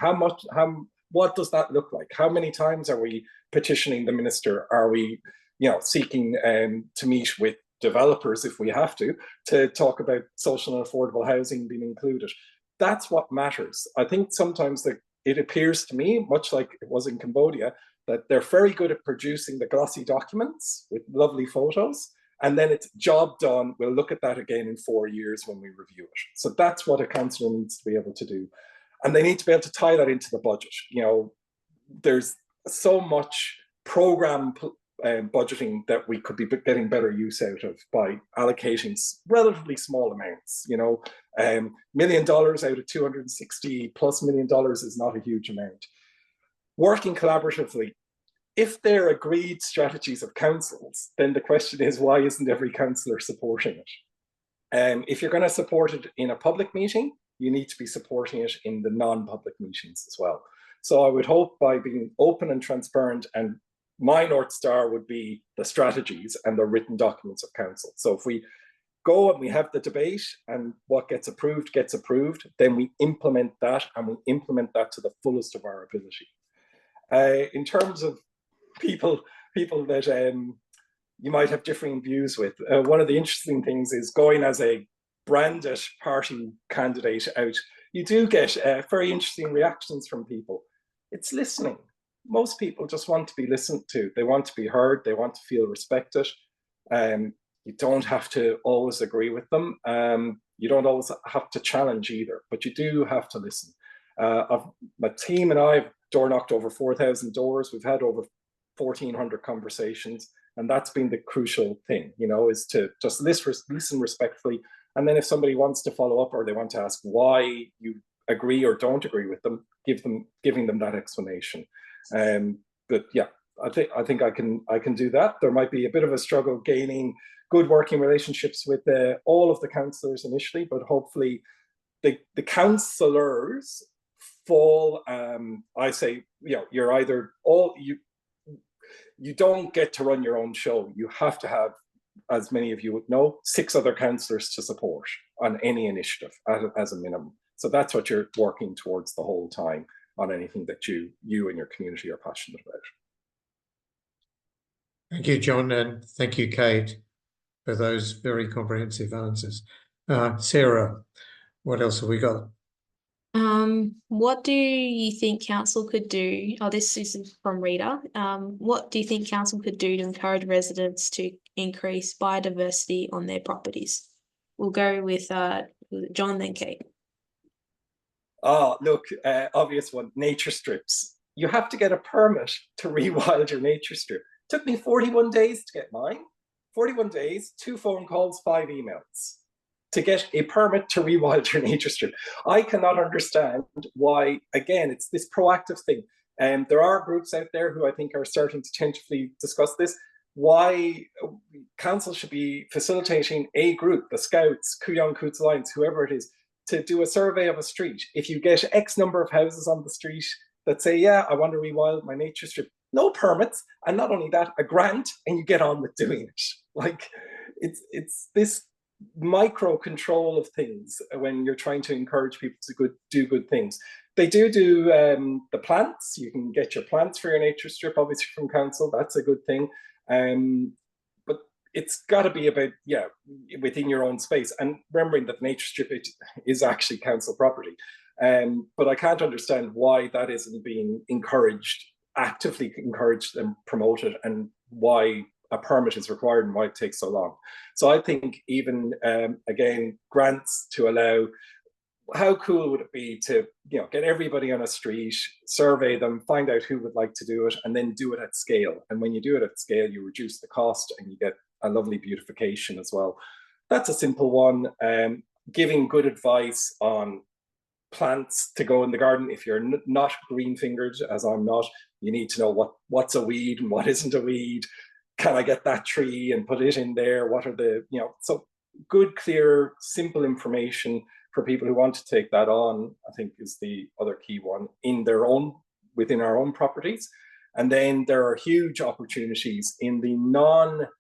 What does that look like? How many times are we petitioning the minister? Are we, seeking to meet with developers if we have to talk about social and affordable housing being included? That's what matters. I think sometimes that it appears to me, much like it was in Cambodia, that they're very good at producing the glossy documents with lovely photos, and then it's job done. We'll look at that again in 4 years when we review it. So that's what a councillor needs to be able to do. And they need to be able to tie that into the budget. There's so much program budgeting that we could be getting better use out of by allocating relatively small amounts. You know, $1 million out of $260+ million is not a huge amount. Working collaboratively. If they're agreed strategies of councils, then the question is, why isn't every councillor supporting it? If you're going to support it in a public meeting, you need to be supporting it in the non-public meetings as well. So I would hope by being open and transparent, and my North Star would be the strategies and the written documents of council. So if we go and we have the debate and what gets approved, then we implement that, and we implement that to the fullest of our ability. In terms of people that you might have differing views with, one of the interesting things is going as a branded party candidate out, you do get very interesting reactions from people. It's listening. Most people just want to be listened to. They want to be heard. They want to feel respected. You don't have to always agree with them. You don't always have to challenge either, but you do have to listen. My team and I have door knocked over 4,000 doors. We've had over 1,400 conversations, and that's been the crucial thing, you know, is to just listen respectfully. And then if somebody wants to follow up or they want to ask why you agree or don't agree with them, giving them that explanation. But yeah, I think I can do that. There might be a bit of a struggle gaining good working relationships with all of the councillors initially, but hopefully the councillors fall. I say, you know, you're either you don't get to run your own show. You have to have, as many of you would know, 6 other councillors to support on any initiative as a minimum. So that's what you're working towards the whole time on anything that you and your community are passionate about. Thank you, John, and thank you, Kate, for those very comprehensive answers. Sarah, what else have we got? What do you think council could do? Oh, this is from Rita. What do you think council could do to encourage residents to increase biodiversity on their properties? We'll go with John, then Kate. Oh, look, obvious one, nature strips. You have to get a permit to rewild your nature strip. It took me 41 days to get mine. 41 days, 2 phone calls, 5 emails to get a permit to rewild your nature strip. I cannot understand why, again, it's this proactive thing. And there are groups out there who I think are starting to tentatively discuss this, why council should be facilitating a group, the Scouts, Cooyoung Coots Alliance, whoever it is, to do a survey of a street. If you get X number of houses on the street that say, yeah, I want to rewild my nature strip, no permits, and not only that, a grant, and you get on with doing it. Like, it's this micro control of things when you're trying to encourage people to do good things. They do the plants. You can get your plants for your nature strip, obviously, from council. That's a good thing. But it's got to be about, yeah, within your own space, and remembering that nature strip is actually council property. But I can't understand why that isn't being encouraged, actively encouraged and promoted, and why a permit is required and why it takes so long. So I think even, again, grants to allow, how cool would it be to, you know, get everybody on a street, survey them, find out who would like to do it, and then do it at scale. And when you do it at scale, you reduce the cost and you get a lovely beautification as well. That's a simple one. Giving good advice on plants to go in the garden. If you're not green fingered, as I'm not, you need to know what's a weed and what isn't a weed. Can I get that tree and put it in there? What are the, you know, so good, clear, simple information for people who want to take that on, I think, is the other key one within our own properties. And then there are huge opportunities in the non-ovals,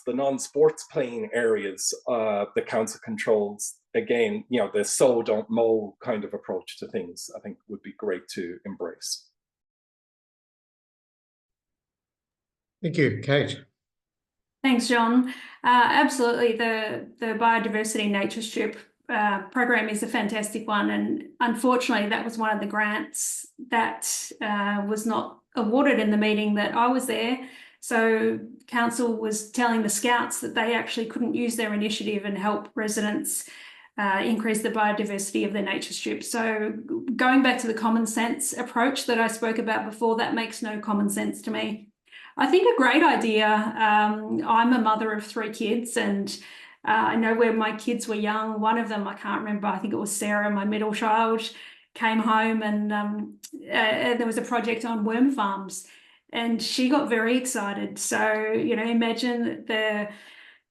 the non-sports playing areas the council controls. Again, you know, the sow don't mow kind of approach to things, I think would be great to embrace. Thank you, Kate. Thanks, John. Absolutely, the biodiversity nature strip program is a fantastic one, and unfortunately that was one of the grants that was not awarded in the meeting that I was there. So council was telling the Scouts that they actually couldn't use their initiative and help residents increase the biodiversity of their nature strip. So going back to the common sense approach that I spoke about before, that makes no common sense to me. I think a great idea. I'm a mother of 3 kids, and I know when my kids were young, one of them, I can't remember, I think it was Sarah, my middle child, came home and there was a project on worm farms, and she got very excited. So, you know, imagine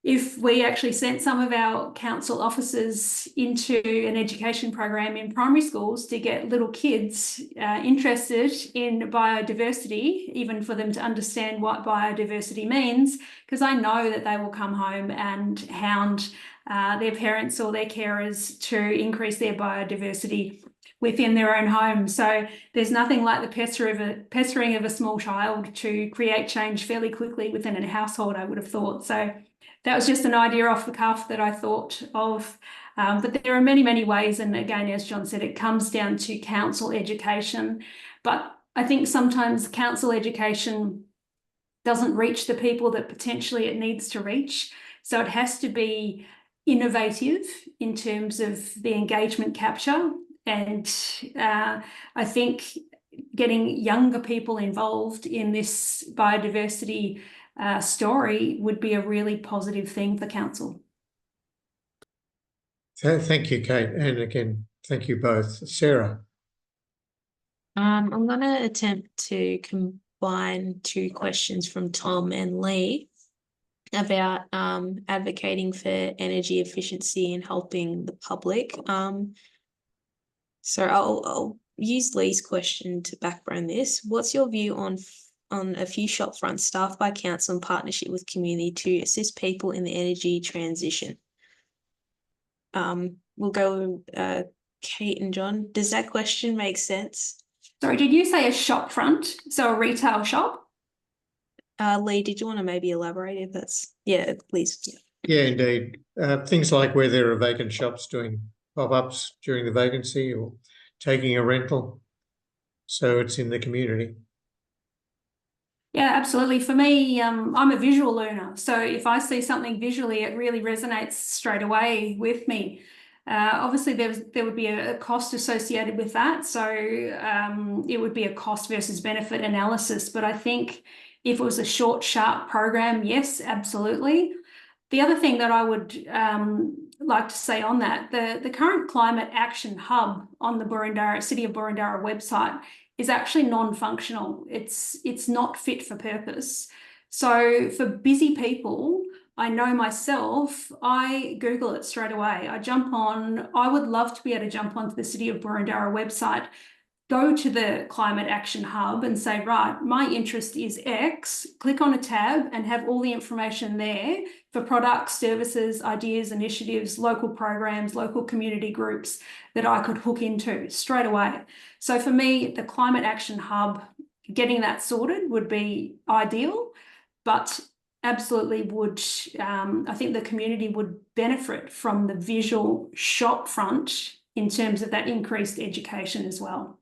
if we actually sent some of our council officers into an education program in primary schools to get little kids interested in biodiversity, even for them to understand what biodiversity means, because I know that they will come home and hound their parents or their carers to increase their biodiversity within their own home. So there's nothing like the pestering of a small child to create change fairly quickly within a household, I would have thought. So that was just an idea off the cuff that I thought of. But there are many, many ways. And again, as John said, it comes down to council education. But I think sometimes council education doesn't reach the people that potentially it needs to reach. So it has to be innovative in terms of the engagement capture. And I think getting younger people involved in this biodiversity story would be a really positive thing for council. So thank you, Kate. And again, thank you both. Sarah. I'm going to attempt to combine 2 questions from Tom and Lee about advocating for energy efficiency and helping the public. So I'll use Lee's question to backbone this. What's your view on a few shop fronts staffed by council in partnership with community to assist people in the energy transition? We'll go Kate and John. Does that question make sense? Sorry, did you say a shop front? So a retail shop? Lee, did you want to maybe elaborate if that's, yeah, please. Yeah, indeed. Things like where there are vacant shops doing pop-ups during the vacancy or taking a rental. So it's in the community. Yeah, absolutely. For me, I'm a visual learner. So if I see something visually, it really resonates straight away with me. Obviously, there would be a cost associated with that. So it would be a cost versus benefit analysis. But I think if it was a short, sharp program, yes, absolutely. The other thing that I would like to say on that, the current Climate Action Hub on the City of Boroondara website is actually non-functional. It's not fit for purpose. So for busy people, I know myself, I Google it straight away. I jump on, I would love to be able to jump onto the City of Boroondara website, go to the Climate Action Hub and say, right, my interest is X, click on a tab and have all the information there for products, services, ideas, initiatives, local programs, local community groups that I could hook into straight away. So for me, the Climate Action Hub, getting that sorted would be ideal, but absolutely would, I think the community would benefit from the visual shop front in terms of that increased education as well.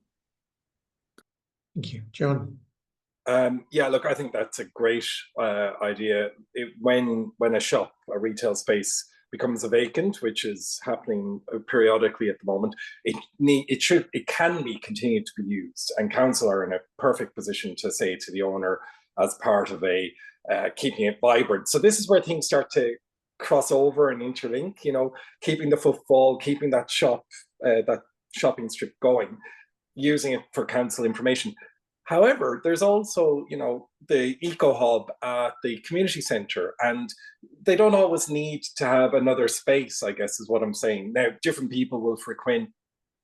Thank you. John. Yeah, look, I think that's a great idea. When a retail space becomes a vacant, which is happening periodically at the moment, it can be continued to be used, and council are in a perfect position to say to the owner as part of keeping it vibrant. So this is where things start to cross over and interlink. You know, keeping the footfall, keeping that shopping strip going, using it for council information. However, there's also, you know, the Eco Hub at the community centre, and they don't always need to have another space, I guess is what I'm saying. Now, different people will frequent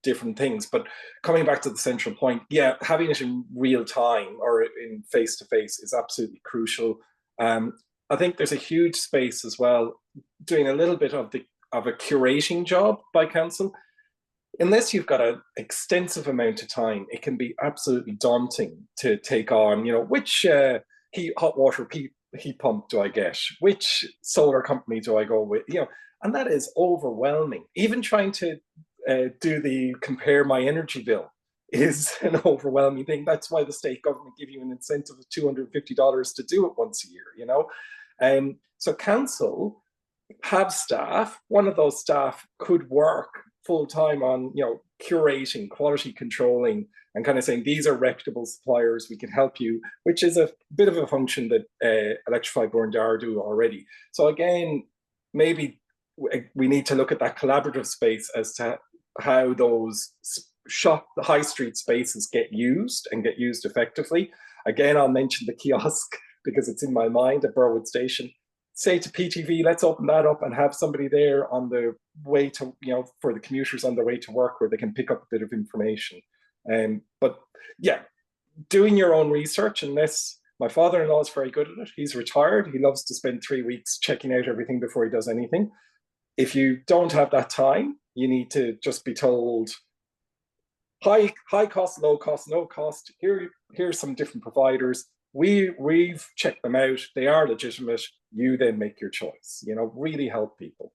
different things, but coming back to the central point, yeah, having it in real time or in face-to-face is absolutely crucial. I think there's a huge space as well, doing a little bit of a curating job by council. Unless you've got an extensive amount of time, it can be absolutely daunting to take on, you know, which hot water heat pump do I get? Which solar company do I go with? You know, and that is overwhelming. Even trying to compare my energy bill is an overwhelming thing. That's why the state government give you an incentive of $250 to do it once a year, you know? So council have staff, one of those staff could work full time on, curating, quality controlling, and kind of saying, these are reputable suppliers, we can help you, which is a bit of a function that Electrify Boroondara do already. So again, maybe we need to look at that collaborative space as to how those high street spaces get used and get used effectively. Again, I'll mention the kiosk because it's in my mind at Burwood Station. Say to PTV, let's open that up and have somebody there on the way to, for the commuters on their way to work where they can pick up a bit of information. But yeah, doing your own research, unless my father-in-law is very good at it. He's retired. He loves to spend 3 weeks checking out everything before he does anything. If you don't have that time, you need to just be told, high cost, low cost, no cost. Here's some different providers. We've checked them out. They are legitimate. You then make your choice. Really help people.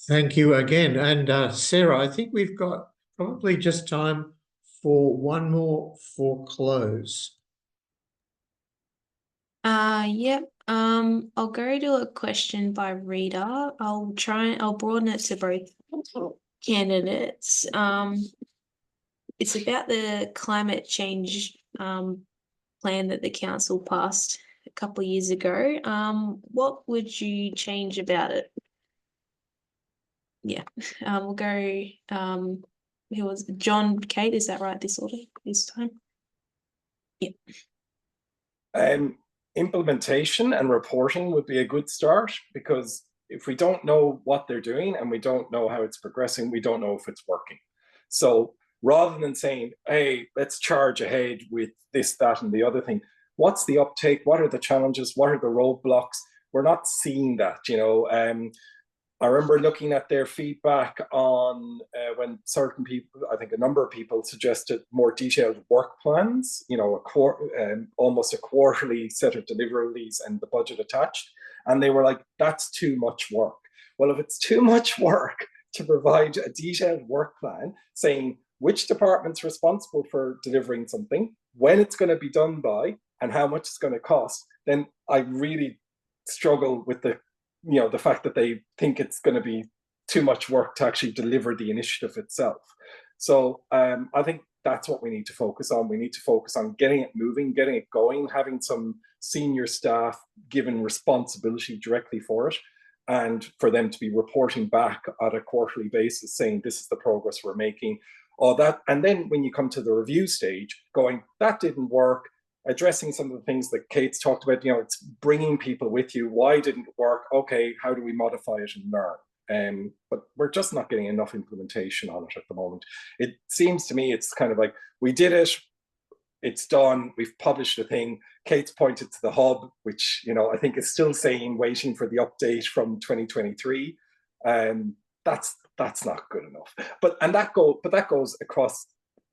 Thank you again. And Sarah, I think we've got probably just time for one more for close. Yep. I'll go to a question by reader. I'll broaden it to both candidates. It's about the climate change plan that the council passed a couple of years ago. What would you change about it? Yeah, we'll go. Who was John? Kate, is that right? This time. Yeah. Implementation and reporting would be a good start, because if we don't know what they're doing and we don't know how it's progressing, we don't know if it's working. So rather than saying, hey, let's charge ahead with this, that, and the other thing, what's the uptake? What are the challenges? What are the roadblocks? We're not seeing that, I remember looking at their feedback on when certain people, I think a number of people suggested more detailed work plans, almost a quarterly set of deliverables and the budget attached. And they were like, that's too much work. Well, if it's too much work to provide a detailed work plan saying which department's responsible for delivering something, when it's going to be done by, and how much it's going to cost, then I really struggle with the fact that they think it's going to be too much work to actually deliver the initiative itself. So I think that's what we need to focus on. We need to focus on getting it moving, getting it going, having some senior staff given responsibility directly for it, and for them to be reporting back at a quarterly basis saying, this is the progress we're making, all that. And then when you come to the review stage, going, that didn't work, addressing some of the things that Kate's talked about, it's bringing people with you. Why didn't it work? Okay, how do we modify it and learn? But we're just not getting enough implementation on it at the moment. It seems to me it's kind of like, we did it, it's done, we've published a thing. Kate's pointed to the hub, which I think is still saying waiting for the update from 2023. That's not good enough. But that goes across.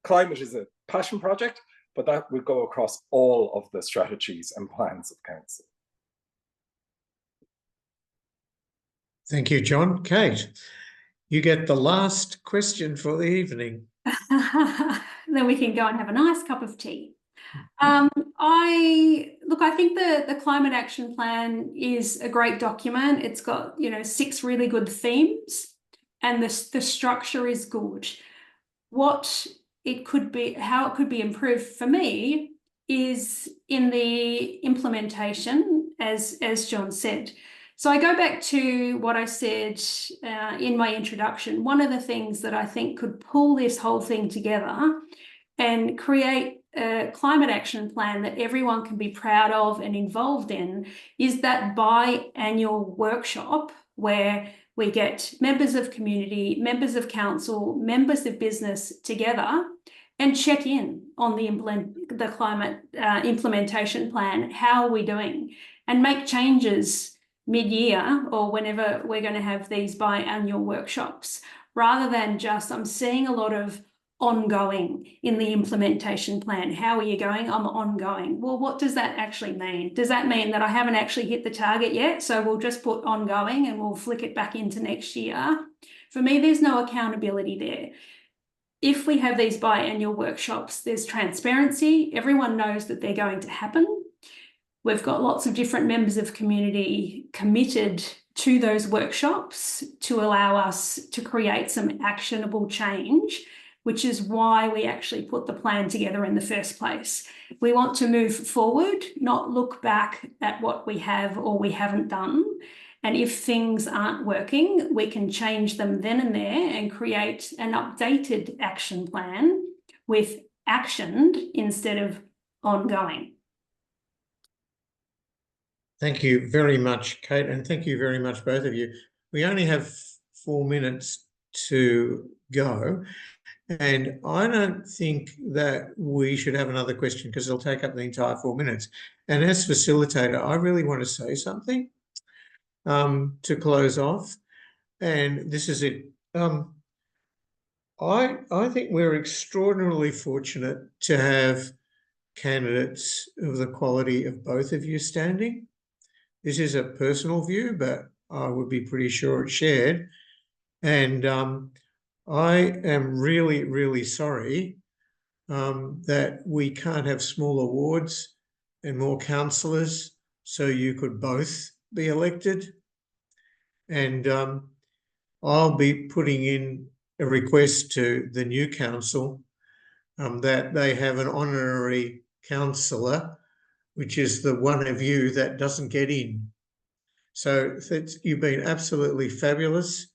Climate is a passion project, but that will go across all of the strategies and plans of council. Thank you, John. Kate, you get the last question for the evening. Then we can go and have a nice cup of tea. I think the climate action plan is a great document. It's got 6 really good themes, and the structure is good. What it could be, how it could be improved for me, is in the implementation, as John said. So I go back to what I said in my introduction. One of the things that I think could pull this whole thing together and create a climate action plan that everyone can be proud of and involved in is that biannual workshop where we get members of community, members of council, members of business together and check in on the climate implementation plan. How are we doing? And make changes mid-year or whenever we're going to have these biannual workshops, rather than just, I'm seeing a lot of ongoing in the implementation plan. How are you going? I'm ongoing. Well, what does that actually mean? Does that mean that I haven't actually hit the target yet? So we'll just put ongoing and we'll flick it back into next year. For me, there's no accountability there. If we have these biannual workshops, there's transparency. Everyone knows that they're going to happen. We've got lots of different members of community committed to those workshops to allow us to create some actionable change, which is why we actually put the plan together in the first place. We want to move forward, not look back at what we have or we haven't done. And if things aren't working, we can change them then and there and create an updated action plan with actioned instead of ongoing. Thank you very much, Kate, and thank you very much, both of you. We only have 4 minutes to go, and I don't think that we should have another question because it'll take up the entire 4 minutes. And as facilitator, I really want to say something to close off, and this is it. I think we're extraordinarily fortunate to have candidates of the quality of both of you standing. This is a personal view, but I would be pretty sure it's shared. And I am really, really sorry that we can't have smaller wards and more councillors so you could both be elected. And I'll be putting in a request to the new council that they have an honorary councillor, which is the one of you that doesn't get in. So you've been absolutely fabulous.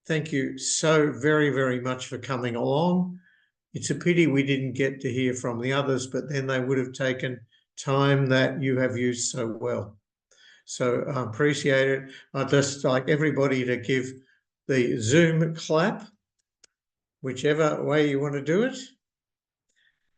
Thank you so very, very much for coming along. It's a pity we didn't get to hear from the others, but then they would have taken time that you have used so well. So I appreciate it. I'd just like everybody to give the Zoom clap, whichever way you want to do it.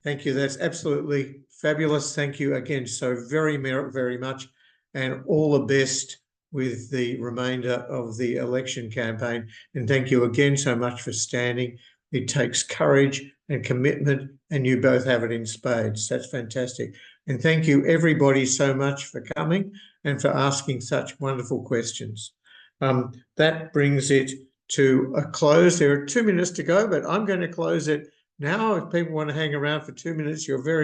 Thank you. That's absolutely fabulous. Thank you again so very, very much, and all the best with the remainder of the election campaign. And thank you again so much for standing. It takes courage and commitment, and you both have it in spades. That's fantastic. And thank you everybody so much for coming and for asking such wonderful questions. That brings it to a close. There are 2 minutes to go, but I'm going to close it now. If people want to hang around for 2 minutes, you're very